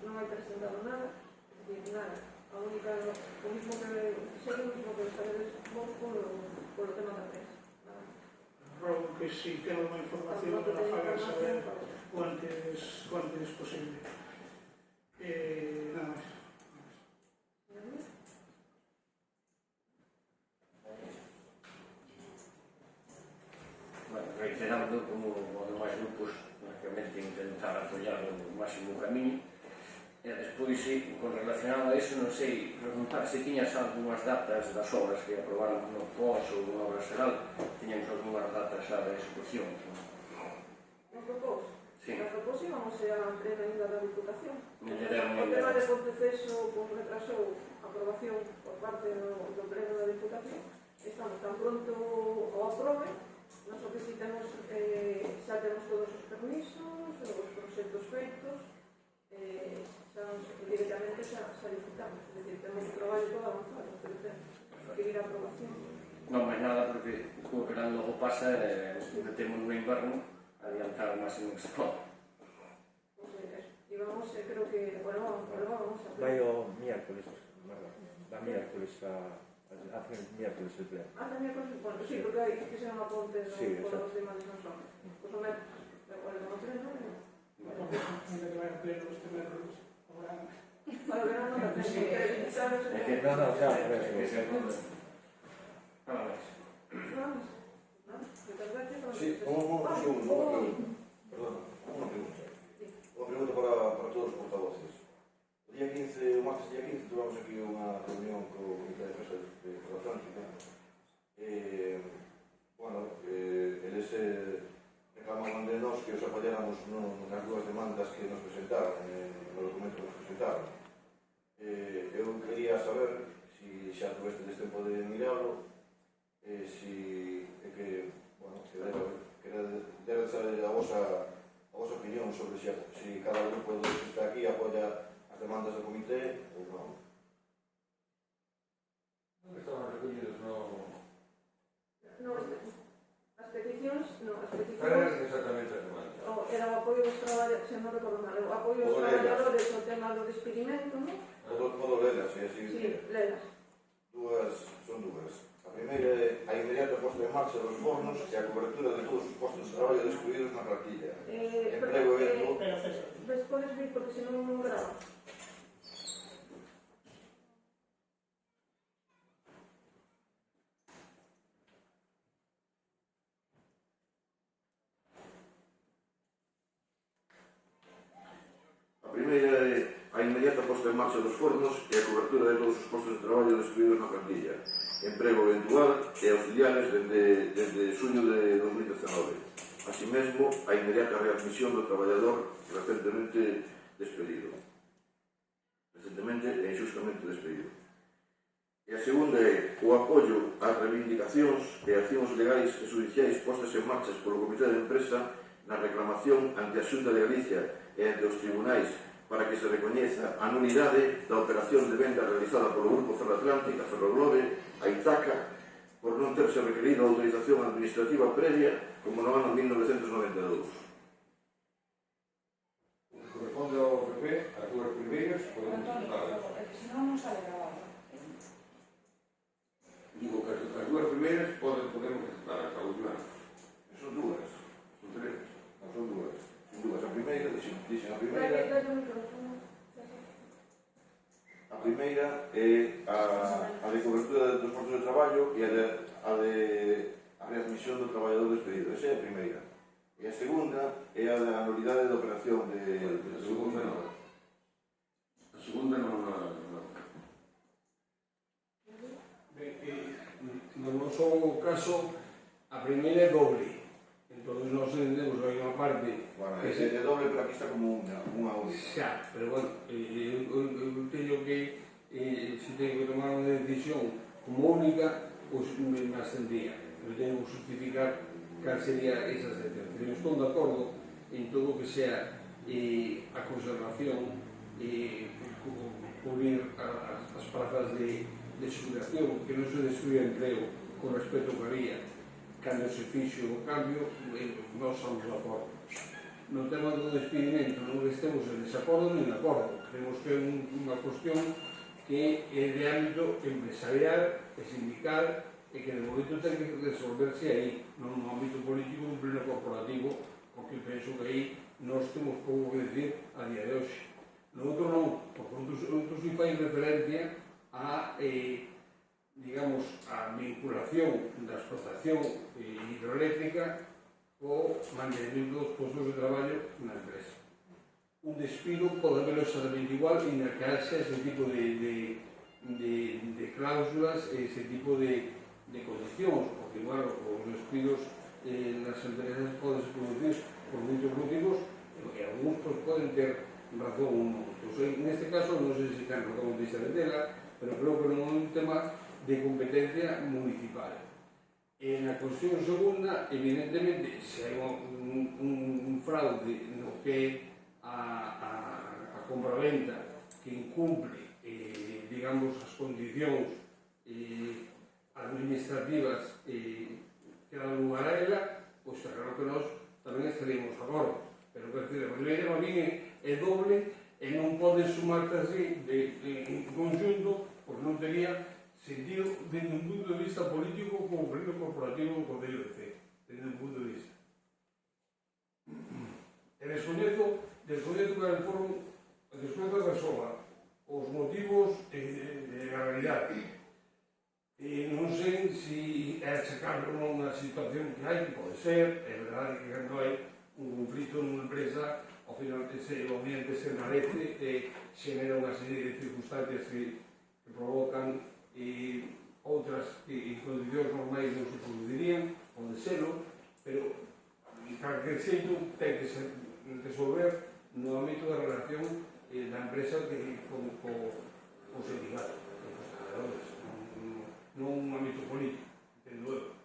non hai presentado nada, es decir, nada. A única, o mismo que sei, o mismo que sabedes vos polo tema da prensa. Rogo que si ten alguna información para fagar saber o antes posible. Nada máis. Bueno, reiterando como os demais grupos francamente intentar apoiar o máximo camiño. E despois, con relacionado a iso, non sei, preguntar se tiñas algunhas datas das obras que aprobaron no POS ou na obra xeral, tiñamos algunhas datas xa da execución. No propós? Sí. Na propós íbamos a plena ainda da Diputación. Non lle deron O ainda. tema de Ponteceso retrasou a aprobación por parte do pleno da Diputación. Estamos tan pronto o aprobe, nós o que si temos, xa temos todos os permisos, os proxectos feitos, directamente xa licitamos, es decir, temos un traballo todo avanzado, pero ten que ir a aprobación. Non máis nada, porque o verán logo pasa e metemos no inverno a adiantar o máximo que se pode. Y vamos, creo que, bueno, vamos a Vai o miércoles, da miércoles hace el miércoles el pleno. Ah, miércoles, bueno, sí, porque hai que ser unha ponte Sí, por exacto. los demás non son. Pues o miércoles, no pleno, Ainda que vai a pleno este mércoles, agora... para o verano non Sí. sabes, É que No, no, xa, por eso. que se acorda. Nada máis. vamos, ¿no? Muchas gracias. Sí, un segundo, una pregunta. Perdona, una pregunta. Una pregunta para todos os portavoces. O día 15, o martes día 15, tuvamos aquí unha reunión co Comité de Defensa de Atlántica. Bueno, eles reclamaban de nós que os apoyáramos nas dúas demandas que nos presentaron, no documento que nos presentaron. Eu quería saber se xa tuveste deste tempo de miralo, si é que, bueno, que debe saber a vosa opinión sobre si cada grupo que está aquí apoia as demandas do comité ou non. Estaban recollidos no... No, as peticións, Eran exactamente as demandas. era o apoio dos traballadores, se non recordo mal, o apoio dos traballadores ao tema do despedimento, non? Podo lelas, e así... Sí, lelas. Son dúas. A primeira é a inmediata posta en marcha dos fornos e a cobertura de todos os postos de traballo excluídos na plantilla. Emprego evento... Podes vir, porque senón non grava. A primeira é a inmediata posta en marcha dos fornos e a cobertura de todos os postos de traballo excluídos na plantilla. Emprego eventual e auxiliares desde xuño de 2019. Así mesmo, a inmediata readmisión do traballador recentemente despedido. Recentemente e injustamente despedido. E a segunda é o apoio ás reivindicacións e accións legais e judiciais postas en marchas polo Comité de Empresa na reclamación ante a Xunta de Galicia e ante os tribunais para que se recoñeza a nulidade da operación de venda realizada polo Grupo Ferroatlántica, Ferroglobe, a Itaca, por non terse requerido a autorización administrativa previa como no ano 1992. Corresponde ao PP, as dúas primeiras, podemos Antonio, votar. se non non sale grabado. Digo que as dúas primeiras podemos votar, as últimas. Son dúas. Son tres. Non son dúas. Son dúas. A primeira, dixen a primeira... A primeira é a de cobertura dos postos de traballo e a readmisión do traballador despedido. Esa é a primeira. E a segunda é a da nulidade da operación de... A segunda non. A segunda non. No noso caso, a primeira é doble. Entón, nós entendemos que hai unha parte... Bueno, ese é doble, pero aquí está como unha única. Xa, pero bueno, eu teño que, se teño que tomar unha decisión como única, pois me abstendría. pero teño que justificar cal sería esa excepción. Pero estou de acordo en todo o que sea a conservación, cubrir as prazas de xubilación, que non se destruya empleo con respecto ao que había cando se fixo o cambio, nós somos de acordo. No tema do despedimento non estemos en desacordo nem de acordo. Creemos que é unha cuestión que é de ámbito empresarial e sindical e que de momento ten que resolverse aí, non no ámbito político un pleno corporativo, porque penso que aí nós temos pouco que decir a día de hoxe. No outro non, porque outro si fai referencia a, digamos, a vinculación da explotación hidroeléctrica o mantenimento dos postos de traballo na empresa. Un despido pode haber exactamente igual e na que haxa ese tipo de cláusulas, ese tipo de condicións, porque, claro, os despidos nas empresas poden se producir por moitos motivos e algúns poden ter razón ou non. Neste caso, non sei se ten razón de Isabela, pero creo que non é un tema de competencia municipal. E na cuestión segunda, evidentemente, se hai un fraude no que a compraventa que incumple, digamos, as condicións administrativas que dan lugar a ela, pois claro que nós tamén estaríamos a favor. Pero, quer dizer, a primeira non é doble e non pode sumarse así en conjunto, porque non tería sentido desde un punto de vista político como pleno corporativo do Concello de Cee, desde un punto de vista. E descoñezo que foron, despois de resolver os motivos de la realidade. Non sei se é achacarlo nunha situación que hai, que pode ser, é verdade que cando hai un conflito nunha empresa, ao final o ambiente se enrarece e xenera unha serie de circunstancias que provocan outras que en condicións normais non se producirían, pode serlo, pero calquer xeito ten que ser resolver no ámbito da relación da empresa co sindicato, cos traballadores, non un ámbito político, entendo eu.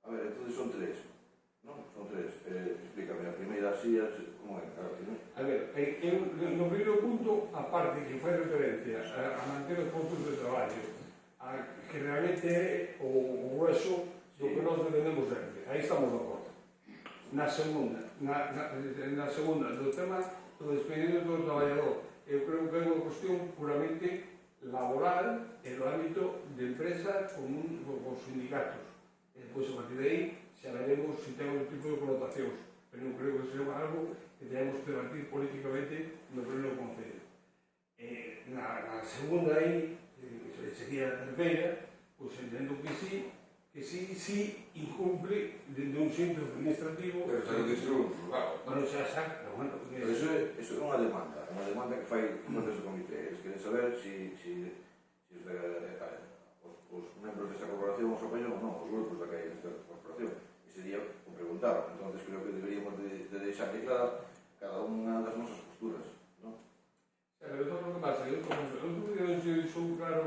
A ver, entonces son tres, non? Son tres. Explícame, a primeira así, como é? A ver, no primeiro punto, a parte que fai referencia a manter os postos de traballo, que realmente é o grueso do que nós defendemos sempre. Aí estamos de acordo. Na segunda, do tema do despedimento do traballador, eu creo que é unha cuestión puramente laboral e no ámbito de empresa con os sindicatos. E depois, a partir de aí, xa veremos se ten un tipo de connotacións, pero non creo que seja algo que tenemos que debatir políticamente no pleno Concello. Na segunda aí, que sería a terceira, pois entendo que sí incumple dende un centro administrativo. Pero xa non dixo un juzgado. Bueno, xa saca, bueno. Iso é unha demanda que fai ese comité. Eles queren saber se os membros desta corporación os apoian ou non, os grupos da que hai desta corporación. Ese día o preguntaron, entón creo que deberíamos de deixar de clara cada unha das nosas posturas, non? Pero todo o que pasa, eu non se dixo claro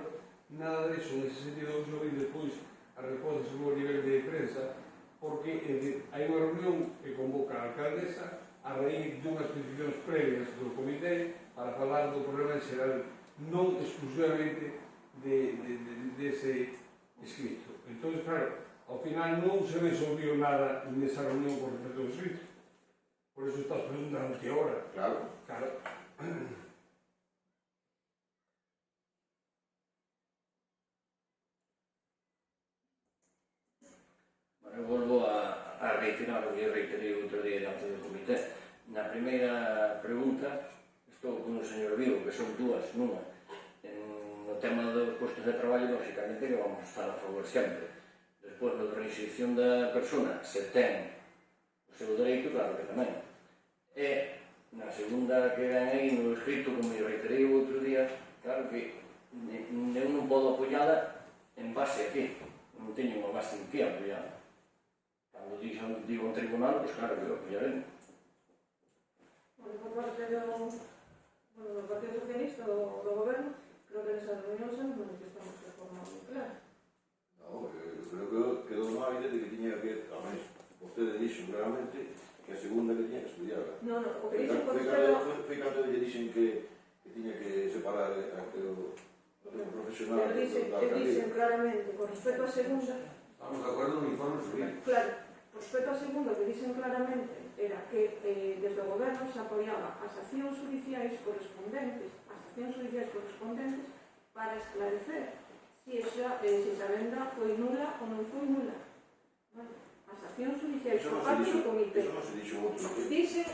nada disso, nese sentido, eu vi depois a resposta sobre o nivel de prensa, porque hai unha reunión que convoca a alcaldesa a raíz dunhas peticións previas do comité para falar do problema en xeral, non exclusivamente dese escrito. Entón, claro, ao final non se resolvió nada nesa reunión con respecto ao escrito. Por eso estás preguntando que hora. Claro. Eu volvo a reiterar o que reiterei outro día diante do comité. Na primeira pregunta estou con o señor Vigo, que son dúas, nunha. No tema dos postos de traballo, lógicamente, que vamos a estar a favor sempre. Despois, na reinserción da persona, se ten o seu dereito, claro que tamén. E, na segunda que ven aí, no escrito, como eu reiterei o outro día, claro que eu non podo apoiala en base a qué? Non teño unha base en que apoiala. Cando digo un tribunal, pois claro que o apoiaremos. Por parte do Partido Socialista, do Goberno, creo que nesas reunións manifestamos de forma moi clara. Non, eu creo que quedou unha evidente que vostede dixo claramente que a segunda que tiña que estudiar. No, o que dixen con Foi cando lle dixen que tiña que separar o profesional pero dicen claramente, con respecto a segunda, Estamos de acuerdo no informe jurídico. claro, con respecto a segunda, o que dicen claramente era que desde o goberno se apoiaba as accións judiciais correspondentes para esclarecer se esa venda foi nula ou non foi nula. Vale? As accións judiciais por parte do comité. Eso non se dixo outro día. Dicen,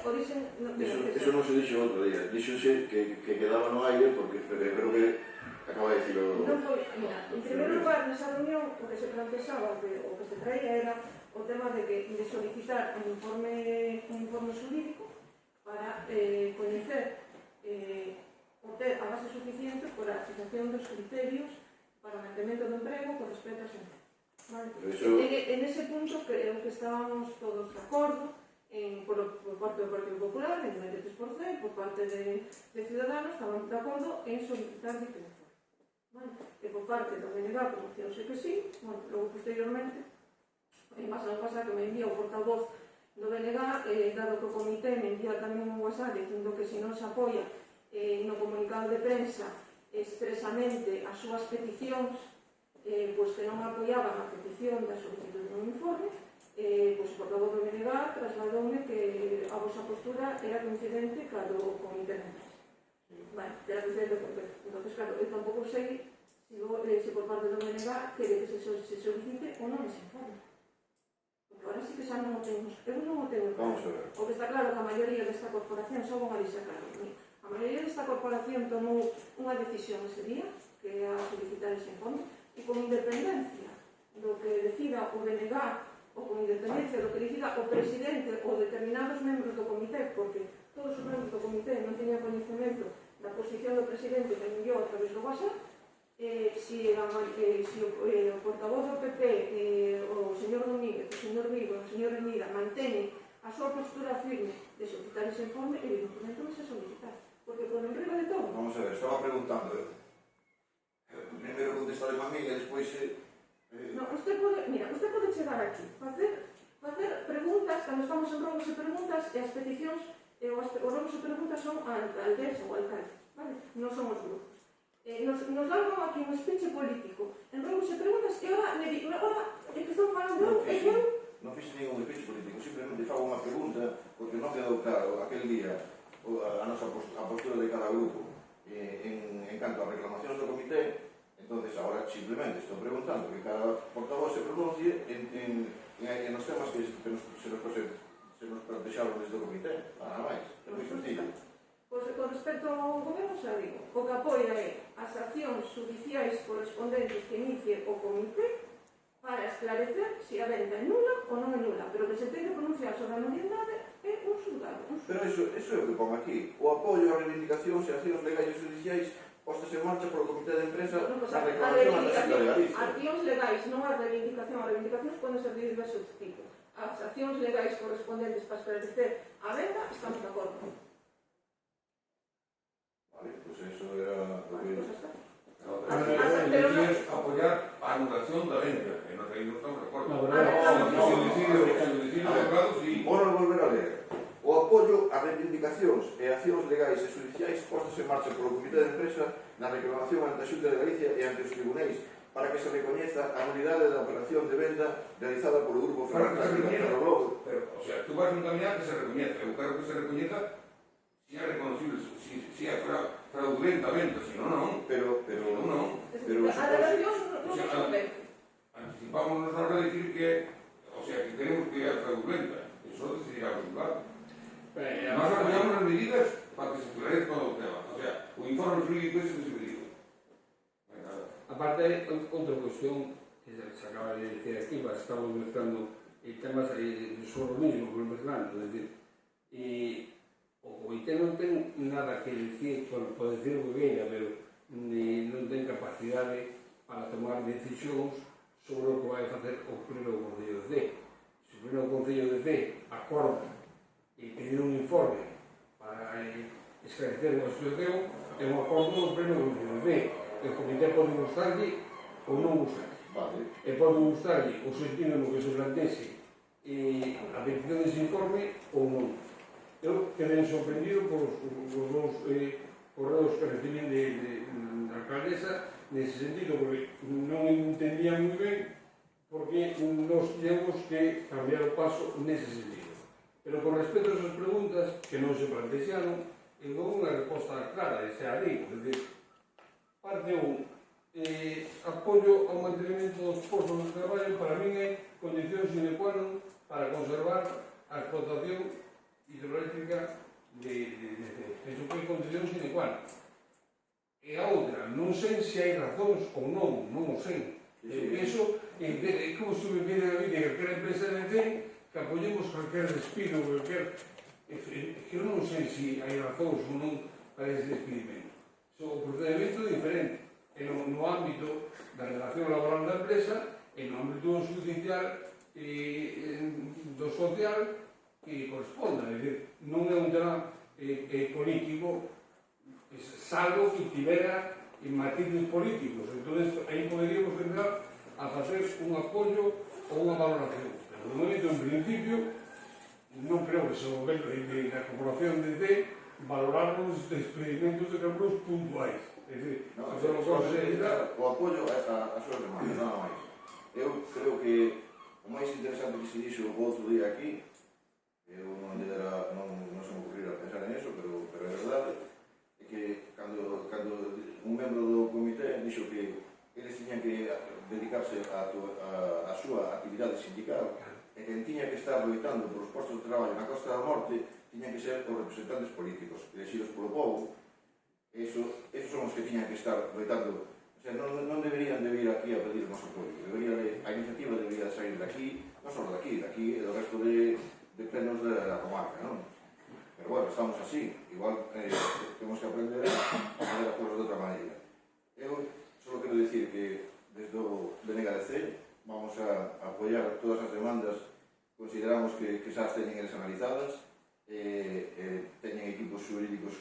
Eso non se dixo outro día. Dixose que quedaba no aire porque creo que acaba de dicilo. non foi, mira, en primer lugar, nesa reunión, o que se planteaba, o que se traía era o tema de solicitar un informe xurídico para coñecer o ter a base suficiente para a fijación dos criterios para o mantemento do emprego con respecto a xente. Vale? En ese punto creo que estábamos todos de acordo por parte do Partido Popular, en 93%, por parte de Ciudadanos, estábamos de acordo en solicitar dicho informe. Vale? E por parte do BNG, pronunciou-se que sí, bueno, logo posteriormente, en base ao pasado que me envía o portavoz do BNG, dado que o comité me envía tamén un WhatsApp dicindo que se non se apoia no comunicado de prensa expresamente as súas peticións, pois que non apoiaban a petición da solicitud dun informe, pois o portavoz do BNG trasladoume que a vosa postura era coincidente ca do comité de empresa. Vale, era coincidente porque, entonces, claro, eu tampouco sei se por parte do BNG quere que se solicite ou non ese informe. Porque ahora sí que xa non o temos, eu non o tengo claro. O que está claro que a maioría desta corporación, só vou a dixer claro, a maioría desta corporación tomou unha decisión ese día, que é a solicitar ese informe, e con independencia do que decida o BNG ou con independencia do que decida o presidente ou determinados membros do comité, porque todos os membros do comité non teñan coñecemento da posición do presidente que enviou a través do WhatsApp, si o portavoz do PP, o señor Domínguez, o señor Vigo, o señor Emira manteñen a súa postura firme de solicitar ese informe, evidentemente non se solicitar, porque por enriba de todo. Vamos a ver, estaba preguntando. Primeiro contestarme a mí e despois... No, usted pode chegar aquí, facer preguntas, cando estamos en robos e preguntas, e as peticións, os robos e preguntas son a alcaldesa ou alcalde, vale? Non son os grupos. Nos dan aquí un speech político, en robos e preguntas, e ahora que están falando eu... Non fixe ningún speech político, simplemente fago unha pregunta, porque non quedou claro aquel día a nosa postura de cada grupo en canto a reclamacións do comité. Entonces, ahora simplemente estou preguntando que cada portavoz se pronuncie en los temas que se nos plantexaron desde o comité, nada máis, é moi sencillo. Pois, con respecto ao goberno, xa digo, o que apoia é as accións judiciais correspondentes que inicie o comité para esclarecer se a venda é nula ou non é nula, pero que se ten que pronunciar sobre a nulidade é un xulgado. Pero eso é o que pon aquí, o apoio a reivindicacións e accións legais e judiciais postas en marcha polo comité de empresa na reclamación ante a Xunta de Galicia. Accións legais, non a reivindicación, as reivindicacións poden ser de diversos tipos. As accións legais correspondentes para esclarecer a venda, estamos de acordo. Vale, pois eso era o que... Decías apoiar a anulación da venda, e non sei, non estamos de acordo. Vou volver a ler. O apoio a reivindicacións e accións legais e judiciais postas en marcha polo Comité de Empresa na reclamación ante a Xunta de Galicia e ante os tribunais para que se recoñeza a nulidade da operación de venda realizada polo Grupo Ferroviario. O sea, tú vas a encaminar que se recoñeza. Eu quero que se recoñeza si é reconocible, si é fraudulentamente, si non. Pero a relación non se convence. Anticipámonos a hora de decir que, o sea, que queremos que é fraudulenta. Eso decidirá o juzgado. Nós apoiamos as medidas para que se esclarezca o tema. O sea, o informe jurídico ese que se pedido. Aparte, outra cuestión que se acaba de decir aquí, estamos mezclando temas sobre o mismo, pero mezclando, es decir, o comité non ten nada que decir, por decir o que veña, pero non ten capacidade para tomar decisións sobre o que vai facer o Pleno do Concello de Cee. Se o Pleno do Concello de Cee acorda e pedir un informe para esclarecer unha situación, é un acordo do Pleno do Concello de Cee. O comité pode gustarlle ou non gustarlle. E pode gustarlle o sentido no que se plantexe a petición dese informe ou non. Eu quedei sorprendido por os dous correos que recibín da alcaldesa nese sentido, porque non entendía moi ben porque nos temos que cambiar o paso nese sentido. Pero con respecto a esas preguntas que non se plantexaron, eu dou unha resposta clara, e xa a digo, é dicir, parte 1, apoio ao mantenimento dos postos de traballo para min é condición sine qua non para conservar a explotación hidroeléctrica de eso que é condición sine qua non. E a outra, non sei se hai razóns ou non o sei. Eso é como se me pide a mí de calquera empresa de CEN que apoyemos calquer despido, que eu non sei se hai razóns ou non para ese despedimento. O procedimento é diferente. É no ámbito da relación laboral da empresa e no ámbito judicial do social que corresponda. É dicir, non é un tema político, salvo que tivera matices políticos. Entón, aí poderíamos entrar a facer un apoio ou unha valoración. Pero, de momento, en principio, non creo que se o goberno da Corporación de D valorar os despedimentos de cargos puntuais. É dicir, o apoio a súas demandas, nada máis. Eu creo que o máis interesante que se dixo o outro día aquí, eu non se me ocurrirá pensar en eso, pero é verdade, é que cando un membro do comité dixo que eles tiñan que dedicarse a súa actividade sindical e que tiña que estar loitando por os postos de traballo na Costa da Morte tiñan que ser os representantes políticos elegidos polo povo. Esos son os que tiñan que estar loitando. O sea, non deberían de vir aquí a pedir o noso apoio. A iniciativa debería de sair de aquí, non só de aquí e do resto de plenos da comarca, non? Pero bueno, estamos así. Igual temos que aprender a fazer as cousas de outra maneira. Eu só quero dicir que desde o BNGDC vamos a apoiar todas as demandas. Consideramos que xa as teñen eles analizadas, teñen equipos xurídicos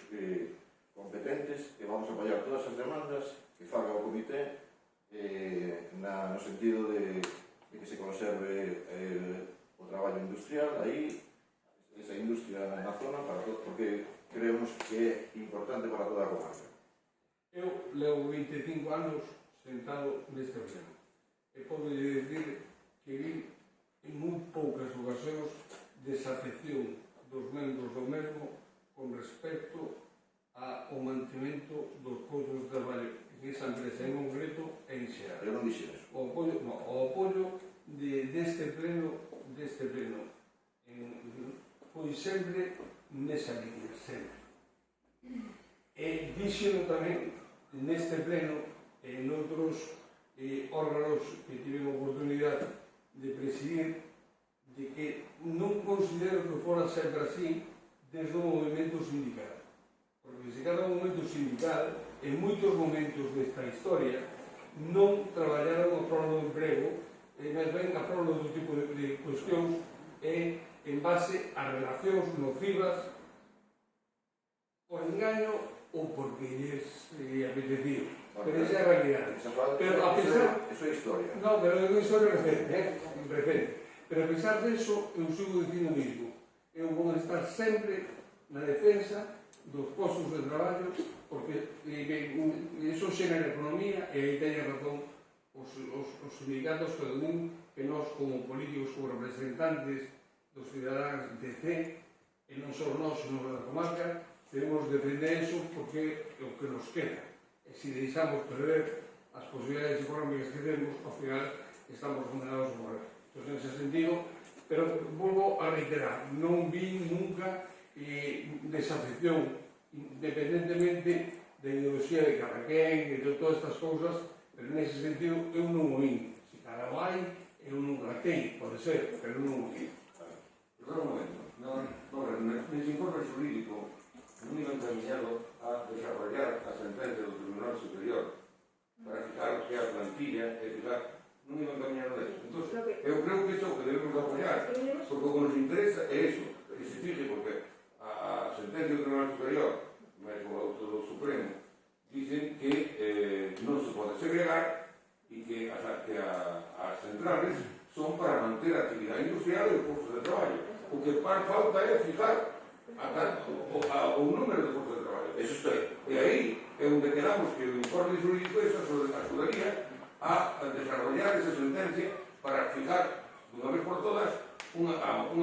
competentes e vamos a apoiar todas as demandas que faga o comité no sentido de que se conserve o traballo industrial aí, esa industria na zona, porque creemos que é importante para toda a comarca. Eu levo 25 anos sentado neste pleno e podo dicir que vi en moi poucas ocasións desafección dos membros do mesmo con respecto ao mantemento dos postos de traballo en esa empresa en concreto e en xeral. Eu non dixen eso. O apoio deste pleno foi sempre nesa línea, sempre. E dixeno tamén neste pleno e noutros órganos que tive a oportunidade de presidir, de que non considero que fora sempre así desde o movimento sindical. Porque se cada movimento sindical, en moitos momentos desta historia, non traballaron a prol do emprego, e máis ben a prol do tipo de cuestións en base a relacións nocivas, por engaño ou porque lles apetecía. Pero esa é a realidade. Pero a pesar... Eso é historia. No, pero é unha historia recente, Pero a pesar disso, eu sigo dicindo o mismo. Eu vou estar sempre na defensa dos postos de traballo, porque iso xera economía, e aí teñen razón os sindicatos que din que nós, como políticos, como representantes dos cidadáns de C, e non só nós, senón da comarca, debemos defender iso porque é o que nos queda. E se deixamos perder as posibilidades económicas que temos, ao final estamos condenados a morrer. Entón, en ese sentido, pero volvo a reiterar, non vi nunca desafección, independentemente da ideoloxía de cada quen e de todas estas cousas, pero nese sentido eu non o vi. Se cada vai, eu non la teño, pode ser, pero non o vi. Pero un momento, nese informe xurídico non iba encaminado a desarrollar a sentencia do Tribunal Superior para fijar o que é a plantilla e fijar, non iba encaminado a eso. Entón, eu creo que iso é o que debemos apoiar, porque o que nos interesa é iso, que se fije, porque a sentencia do Tribunal Superior, mesmo o auto do Supremo, dicen que non se pode segregar e que as centrales son para manter a actividade industrial e o faz falta é fijar o número de postos de traballo. Eso está. E aí é onde quedamos que o informe jurídico axudaría a desarrollar esa sentencia para fijar dunha vez por todas unha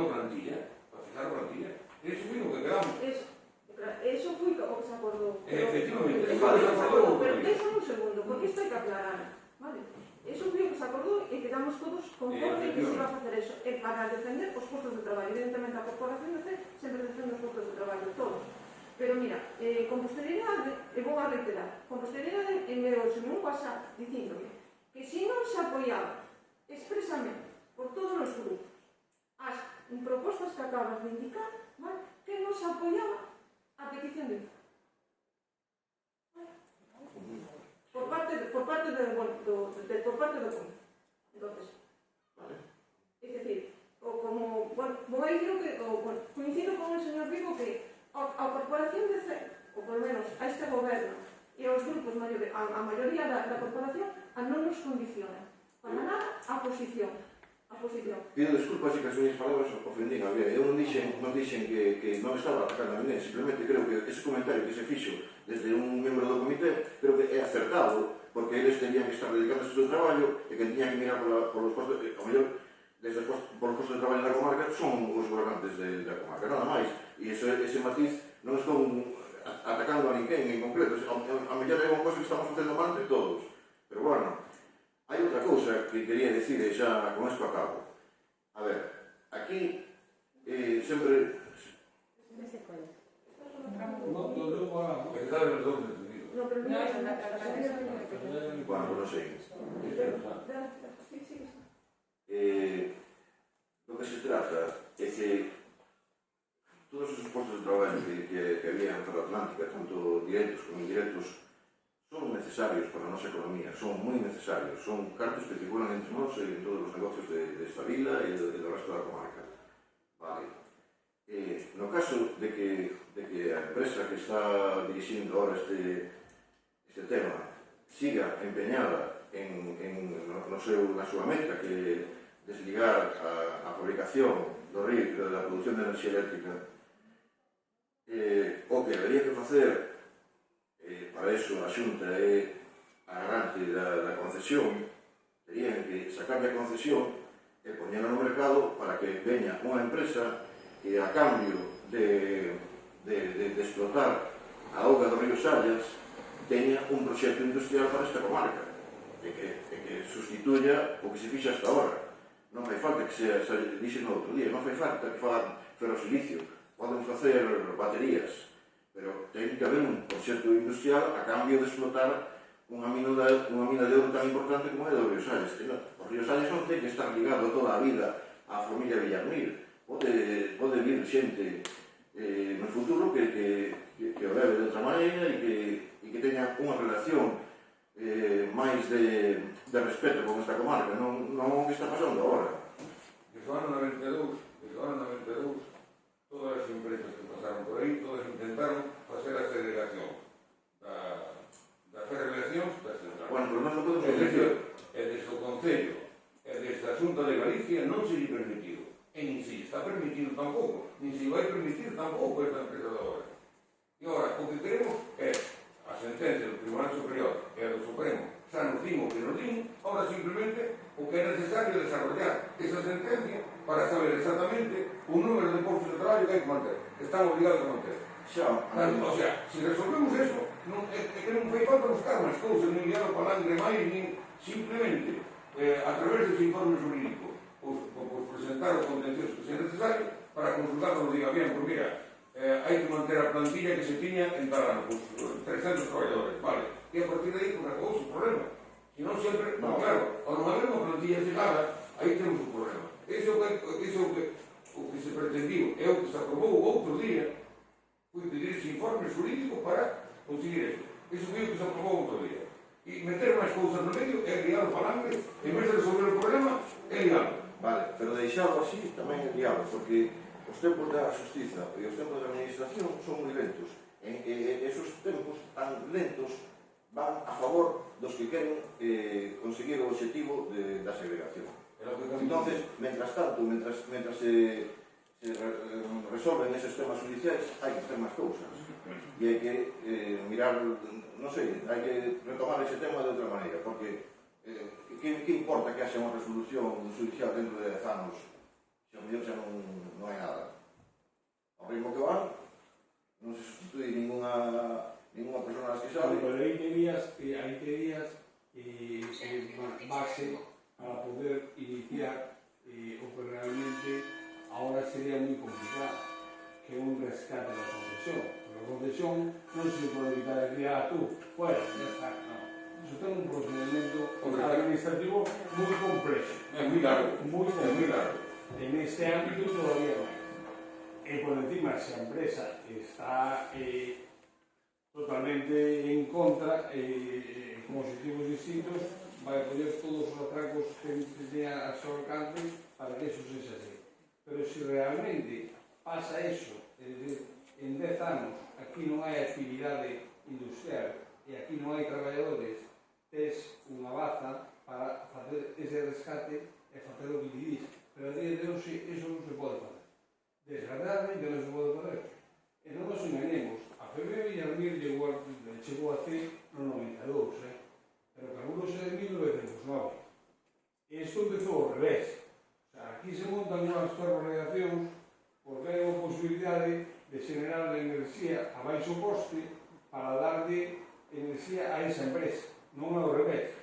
plantilla, para fijar a plantilla. Eso foi o que quedamos. Eso foi o que se acordou. Efectivamente, Eso foi o que se acordou, pero déxame un segundo, porque isto hai que aclarar, vale? Eso foi o que se acordou e quedamos todos conforme que se iba a facer eso. E para defender os postos de traballo. Evidentemente, a Corporación de C sempre defende os postos de traballo, todos. Pero mira, con posterioridade, e vou a reiterar, con posterioridade enviou-se un WhatsApp dicíndome que se non se apoiaba expresamente por todos os grupos as propostas que acabas de indicar, ¿vale?, que non se apoiaba a petición de por parte do punto. Entonces, es decir, vou a dicir que coincido con o señor Vigo que a Corporación de C, ou por lo menos a este goberno e aos grupos a maioría da Corporación, non nos condiciona para nada a posición. Pido desculpas se que as minhas palabras ofendín a alguén. Eu non dixen que non estaba atacando a ninguén, simplemente creo que ese comentario que se fixo desde un membro do comité creo que é acertado, porque eles tenían que estar dedicados ao seu traballo e que tenían que mirar polos postos, ao mellor, polos postos de traballo da comarca son os gobernantes da comarca, nada máis. E ese matiz non estou atacando a ninguén en concreto, a mellor é unha cosa que estamos facendo mal entre todos. Pero bueno, hai outra cousa que quería decir e xa con esto acabo. A ver, aquí sempre... Bueno, non sei. Lo que se trata é que todos os postos de traballo que había en Ferroatlántica, tanto directos como indirectos, son necesarios para a nosa economía, son moi necesarios, son cartos que circulan entre nós e en todos os negocios desta vila e do resto da comarca. Vale. No caso de que a empresa que está dirixindo ahora este tema siga empeñada na súa meta, que desligar a fabricación do río e da produción de enerxía eléctrica, o que debería que facer para iso a Xunta é a garante da concesión, terían que sacarle a concesión e poñela no mercado para que veña unha empresa que a cambio de explotar a auga do río Sallas teña un proxecto industrial para esta comarca e que sustituya o que se fixa hasta ahora. Non fai falta que sea, dixen no outro día, non fai falta que fagan ferrosilicio, poden facer baterías, pero ten que haber un proxecto industrial a cambio de explotar unha mina de ouro tan importante como é do río Sallas. O río Sallas non ten que estar ligado toda a vida á familia Villarmir. Pode vir xente no futuro que o leve de outra maneira e que teña unha relación máis de respeto con esta comarca, non o que está pasando agora. Desde o ano 92, todas as empresas que pasaron por aí, todas intentaron facer a segregación da ferroviación da central. Bueno, pero non podemos decir. E desde o Concello e desde a Xunta de Galicia non se lle permitido. E nin se está permitido tampouco, nin se vai permitir tampouco esta empresa de agora. E agora, o que queremos é a sentencia do Tribunal Superior e a do Supremo, xa nos din o que nos din, agora simplemente o que é necesario desarrollar esa sentencia para saber exactamente o número de postos de traballo que hai que manter, que están obligados a manter. O sea, se resolvemos eso, é que non fai falta buscar máis cousas, nin liar o palangre máis, nin simplemente a través dese informe jurídico presentar o contencioso que sea necesario para consultar nos diga bien, porque mira, hai que manter a plantilla que se tiña en tal ano, 300 traballadores, vale, e a partir de aí pues, acabou o problema. Se non sempre, no, claro, ao non haber unha plantilla fijada, aí temos un problema. Iso o que se pretendiu é o que se aprobou outro día, foi pedir ese informe jurídico para conseguir eso. Iso foi o que se aprobou outro día. E meter máis cousas no medio é liar o palangre, en vez de resolver o problema, é liarlo. Vale, pero deixado así tamén é liado, porque os tempos da justiza e os tempos da administración son moi lentos. E esos tempos tan lentos van a favor dos que queren conseguir o objetivo da segregación. Entonces, mentras tanto, mentras se se resolven eses temas judiciais, hai que hacer máis cousas. E hai que mirar, non sei, hai que retomar ese tema de outra maneira, porque que importa que haxa unha resolución judicial dentro de 10 anos se a mellor xa non hai nada? Ao ritmo que van, non se sustituye ninguna persona das que sabe. Pero aí terías base para poder iniciar o que realmente ahora sería moi complicado, que é un rescate da concesión. Porque a concesión non se pode quitar de aquí a tú, fuera, ya está, no. Eso ten un procedimento administrativo moi complexo. É moi largo. Moi complicado. En este ámbito todavía máis. E por encima, se a empresa está totalmente en contra, con objetivos distintos, vai poner todos os atracos que tenía a seu alcance para que eso sexa así. Pero se realmente pasa eso, en 10 anos aquí non hai actividade industrial e aquí non hai traballadores, tes unha baza para facer ese rescate e facer o que te dís. Pero a día de hoxe eso non se pode facer. Desgraciadamente non se pode facer. E non nos engañemos, a Febrero Villarmir chegou a ser no 92, pero calculouse de 1909. E isto empezou ao revés. O sea, aquí se montan unhas ferroregacións porque hai unha posibilidade de xenerar enerxía a baixo coste para darlle enerxía a esa empresa, non ao revés.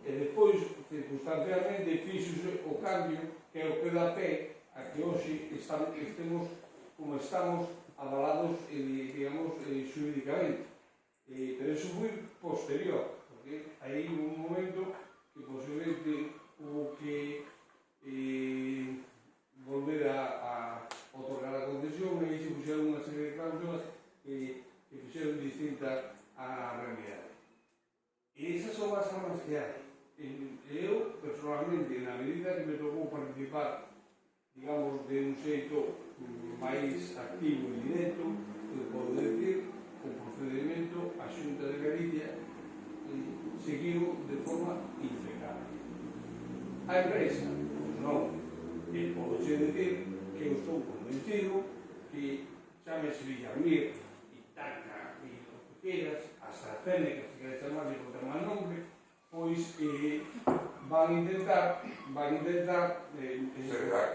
E depois, circunstancialmente, fixose o cambio que é o que dá pé a que hoxe estemos como estamos avalados, digamos, xurídicamente. Pero eso foi posterior, porque hai un momento que posiblemente hubo que volver a otorgar a concesión e aí se puxeron unha serie de cláusulas que fixeron distinta a realidade. E esas son as armas que hai. Eu, personalmente, na medida que me tocou participar, digamos, de un xeito máis activo e directo, eu podo decir que o procedimento a Xunta de Galicia seguiu de forma impecable. A empresa, pois non. E podo decir que eu estou convencido que chámese Villarmir, Itaca, e o que queras, AstraZeneca, se queres chamarse por ter mal nombre, pois van intentar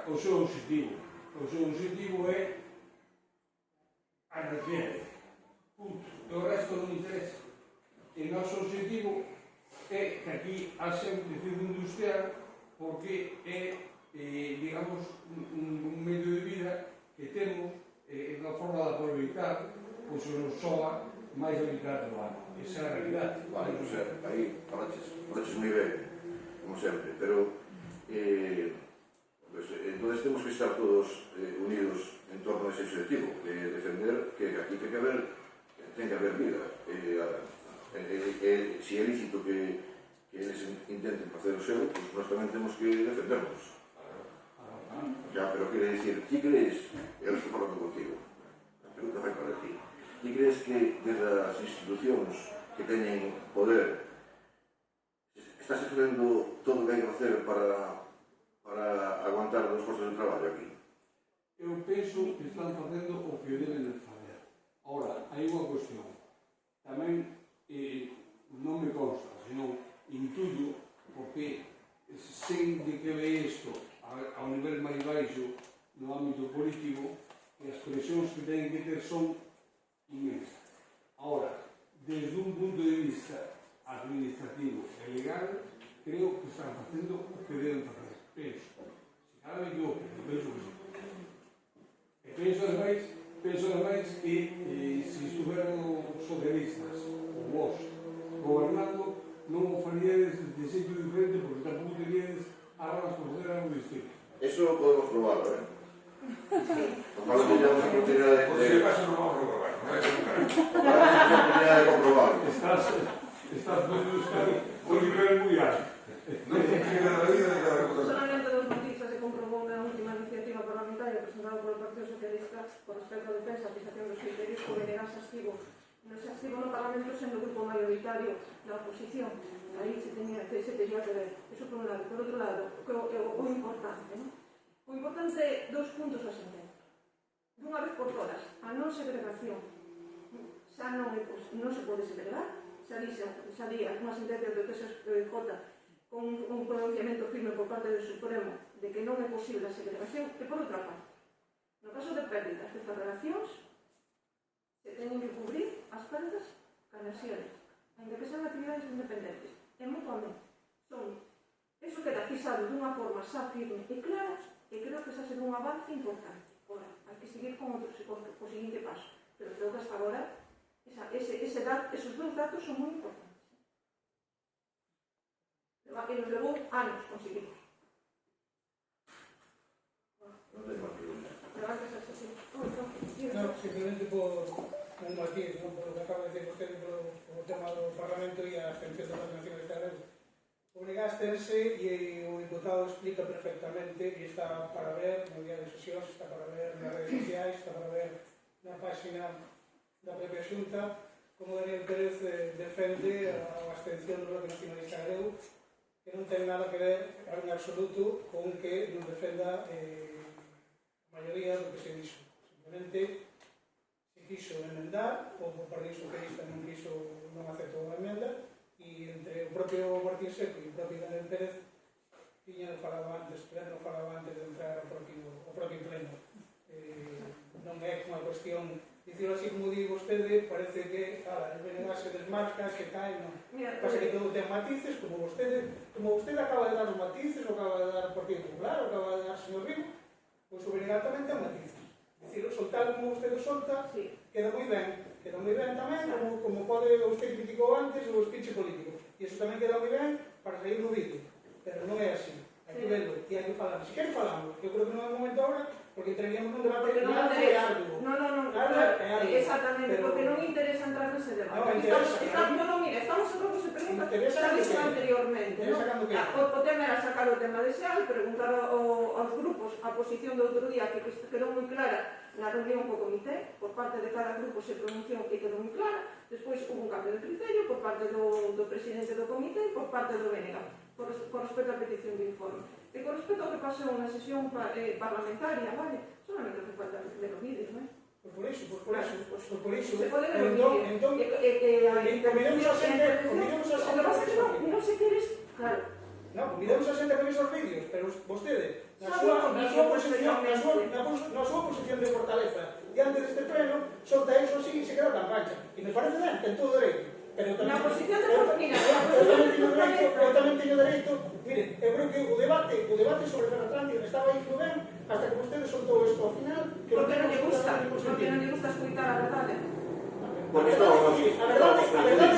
o seu objetivo. O seu objetivo é a enerxía. Punto. O resto non interesa. E o noso objetivo é que aquí haxa un tecido industrial porque é, digamos, un medio de vida que temos unha forma de aproveitar pois o nos soa máis da mitad do ano. Esa é a realidade. Vale, pues, aí falaches moi ben, como sempre, pero pues, entonces temos que estar todos unidos en torno a ese objetivo, defender que aquí ten que haber vida. Si é lícito que eles intenten facer o seu, pues nós tamén temos que defendernos. Ya, pero quere dicir, ti crees, eu estou falando contigo, a pregunta vai para ti, ti crees que desde as institucións que teñen poder estás facendo todo o que hai que facer para aguantar os postos de traballo aquí? Eu penso que están facendo o que deben de facer. Ahora, hai unha cuestión. Tamén non me consta, senón intuyo, porque sei de que ve isto a un nivel máis baixo no ámbito político, que as presións que teñen que ter son inmensas. Ahora, desde un punto de vista administrativo e legal, creo que están facendo o que deben facer. Penso. Se cada me equivoco, penso que sí. E penso ademais que se estuveran os socialistas, ou vos, gobernando, non o faríades de xeito diferente porque tampouco teríades armas por fazer algo distinto. Eso podemos probarlo, Ojalá que tengamos a oportunidade de... Por si acaso non vamos a probar, non é que Ojalá que tengamos a oportunidade de comprobarlo. Estás poniendo un nivel moi alto. non se queda na vida de cada cosa. Solamente dos noticias se comprobou na última iniciativa parlamentaria presentada polo Partido Socialista con respecto á defensa e aplicación dos criterios que negarse activos. Non se activo no Parlamento sendo o grupo mayoritario da oposición. Aí se teña que ver. Eso por un lado. Por outro lado, o importante, ¿no? O importante é 2 puntos da sentencia. Dunha vez por todas, a non segregación xa non se pode segregar, xa di unha sentencia do TSJ con un pronunciamento firme por parte do Supremo de que non é posible a segregación, e por outra parte, no caso de pérdidas destas relacións, se teñen que cubrir as pérdidas ca enerxía eléctrica, ainda que sean actividades independentes, e mutuamente. Eso queda fixado dunha forma xa firme e clara, e creo que xa será un avance importante. Ora, hai que seguir con o seguinte paso, pero creo que hasta agora esos 2 datos son moi importantes. Que nos levou anos conseguirlos. Non ten máis preguntas. No, simplemente por un matiz, ¿no? Por lo que acaba de decir usted por o tema do Parlamento e a abstención da Nación de Carrera. Obligástense e o diputado explica perfectamente e está para ver no día de sesións, está para ver nas redes sociais, está para ver na página da propia Xunta como Daniel Pérez defende a abstención do Bloque Nacionalista Galego, que non ten nada que ver en absoluto con que non defenda a maioría do que se dixo. Simplemente se quiso emendar, o Partido Socialista non aceptou a emenda, e entre o propio Martín Seco e o propio Daniel Pérez tiñan falado antes de entrar ao propio pleno. Non é unha cuestión, dicirlo así como digo vostede, parece que el BNG se desmarca, que cae, non. Pasa que todo ten matices, como vostede acaba de dar os matices, o acaba de dar o Partido Popular, o acaba de dar o señor Rigo, pois o BNG tamén ten matices. Dicir, soltar como vostede solta, queda moi ben tamén, como pode vostede criticou antes o speech político. E iso tamén queda moi ben para sair no vídeo, pero non é así. Hai que verlo e hai que falar. Se quere falamos, eu creo que non é o momento agora, porque entraríamos nun debate largo e arduo. Non, exactamente, porque non interesa entrar nese debate. Non interesa. Mira, estamos en grupos de preguntas, xa dixo anteriormente. O tema era sacar o tema de SEAL, preguntar aos grupos a posición do outro día, que quedou moi clara na reunión co comité, por parte de cada grupo se pronunciou e quedou moi clara. Despois hubo un cambio de criterio por parte do presidente do comité e por parte do BNG, por respecto á petición de informe. E con respecto ao que pasou na sesión parlamentaria, vale, solamente hace falta ver os vídeos, non é? Por iso. Se pode ver os vídeos. Convidemos a xente. O que pasa é que non se queres, claro. Non, convidemos a xente a ver esos vídeos, pero vostede, na súa posición de fortaleza diante deste pleno, solta eso así e se queda tan cancha. E me parece ben, ten todo dereito. Na posición de fortaleza, eu tamén teño dereito. Mire, eu creo que o debate sobre Ferroatlántico estaba aí moi ben, hasta que vostede soltou isto ao final. Porque non lle gusta escutar a verdade. A verdade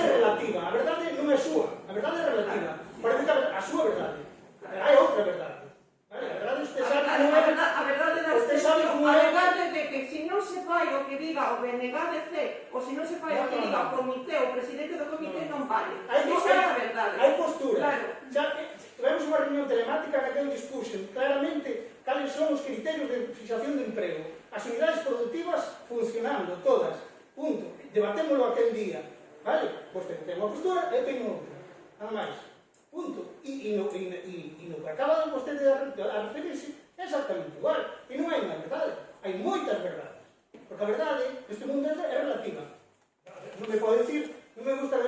é relativa, a verdade non é súa, a verdade é relativa. Parece que a súa verdade. Hai outra verdade. A verdade usted sabe como é. A verdade de que se non se fai o que diga o BNGDC ou se non se fai o que diga o comité, o presidente do comité non vale. Esa é a verdade. Hai postura. Tivemos unha reunión telemática na que eu dispuxen claramente cales son os criterios de fixación de emprego. As unidades productivas funcionando, todas. Punto. Debatémoslo aquel día. Vale? Pois ten unha postura e ten outra. Nada máis. Punto. E no que acaba vostede a referirse é exactamente igual. E non hai unha verdade. Hai moitas verdades. Porque a verdade neste mundo é relativa. Non me pode decir, non me gusta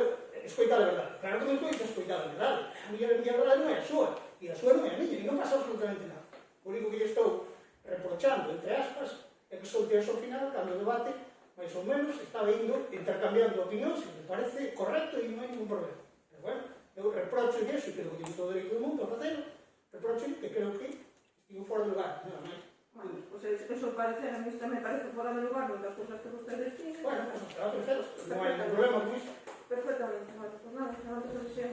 escoitar a verdade. Claro que me gusta escoitar a verdade. A miña verdade non é a súa. E a súa non é a miña. E non pasa absolutamente nada. O único que lle estou reprochando, entre aspas, é que solte ao final, cando o debate, máis ou menos, estaba indo intercambiando opinións, e me parece correcto e non hai ningún problema. Pero bueno, eu reprocho iso, e creo que teño todo o dereito do mundo a facelo, reprocho que creo que estivo fora de lugar, nada máis. Bueno, pues eso parece, a mí tamén parece fora de lugar, moitas cousas que vostedes dicen. Bueno, pues está perfecto, non hai ningún problema con iso. Perfectamente, vale, pues nada, antes da sesión.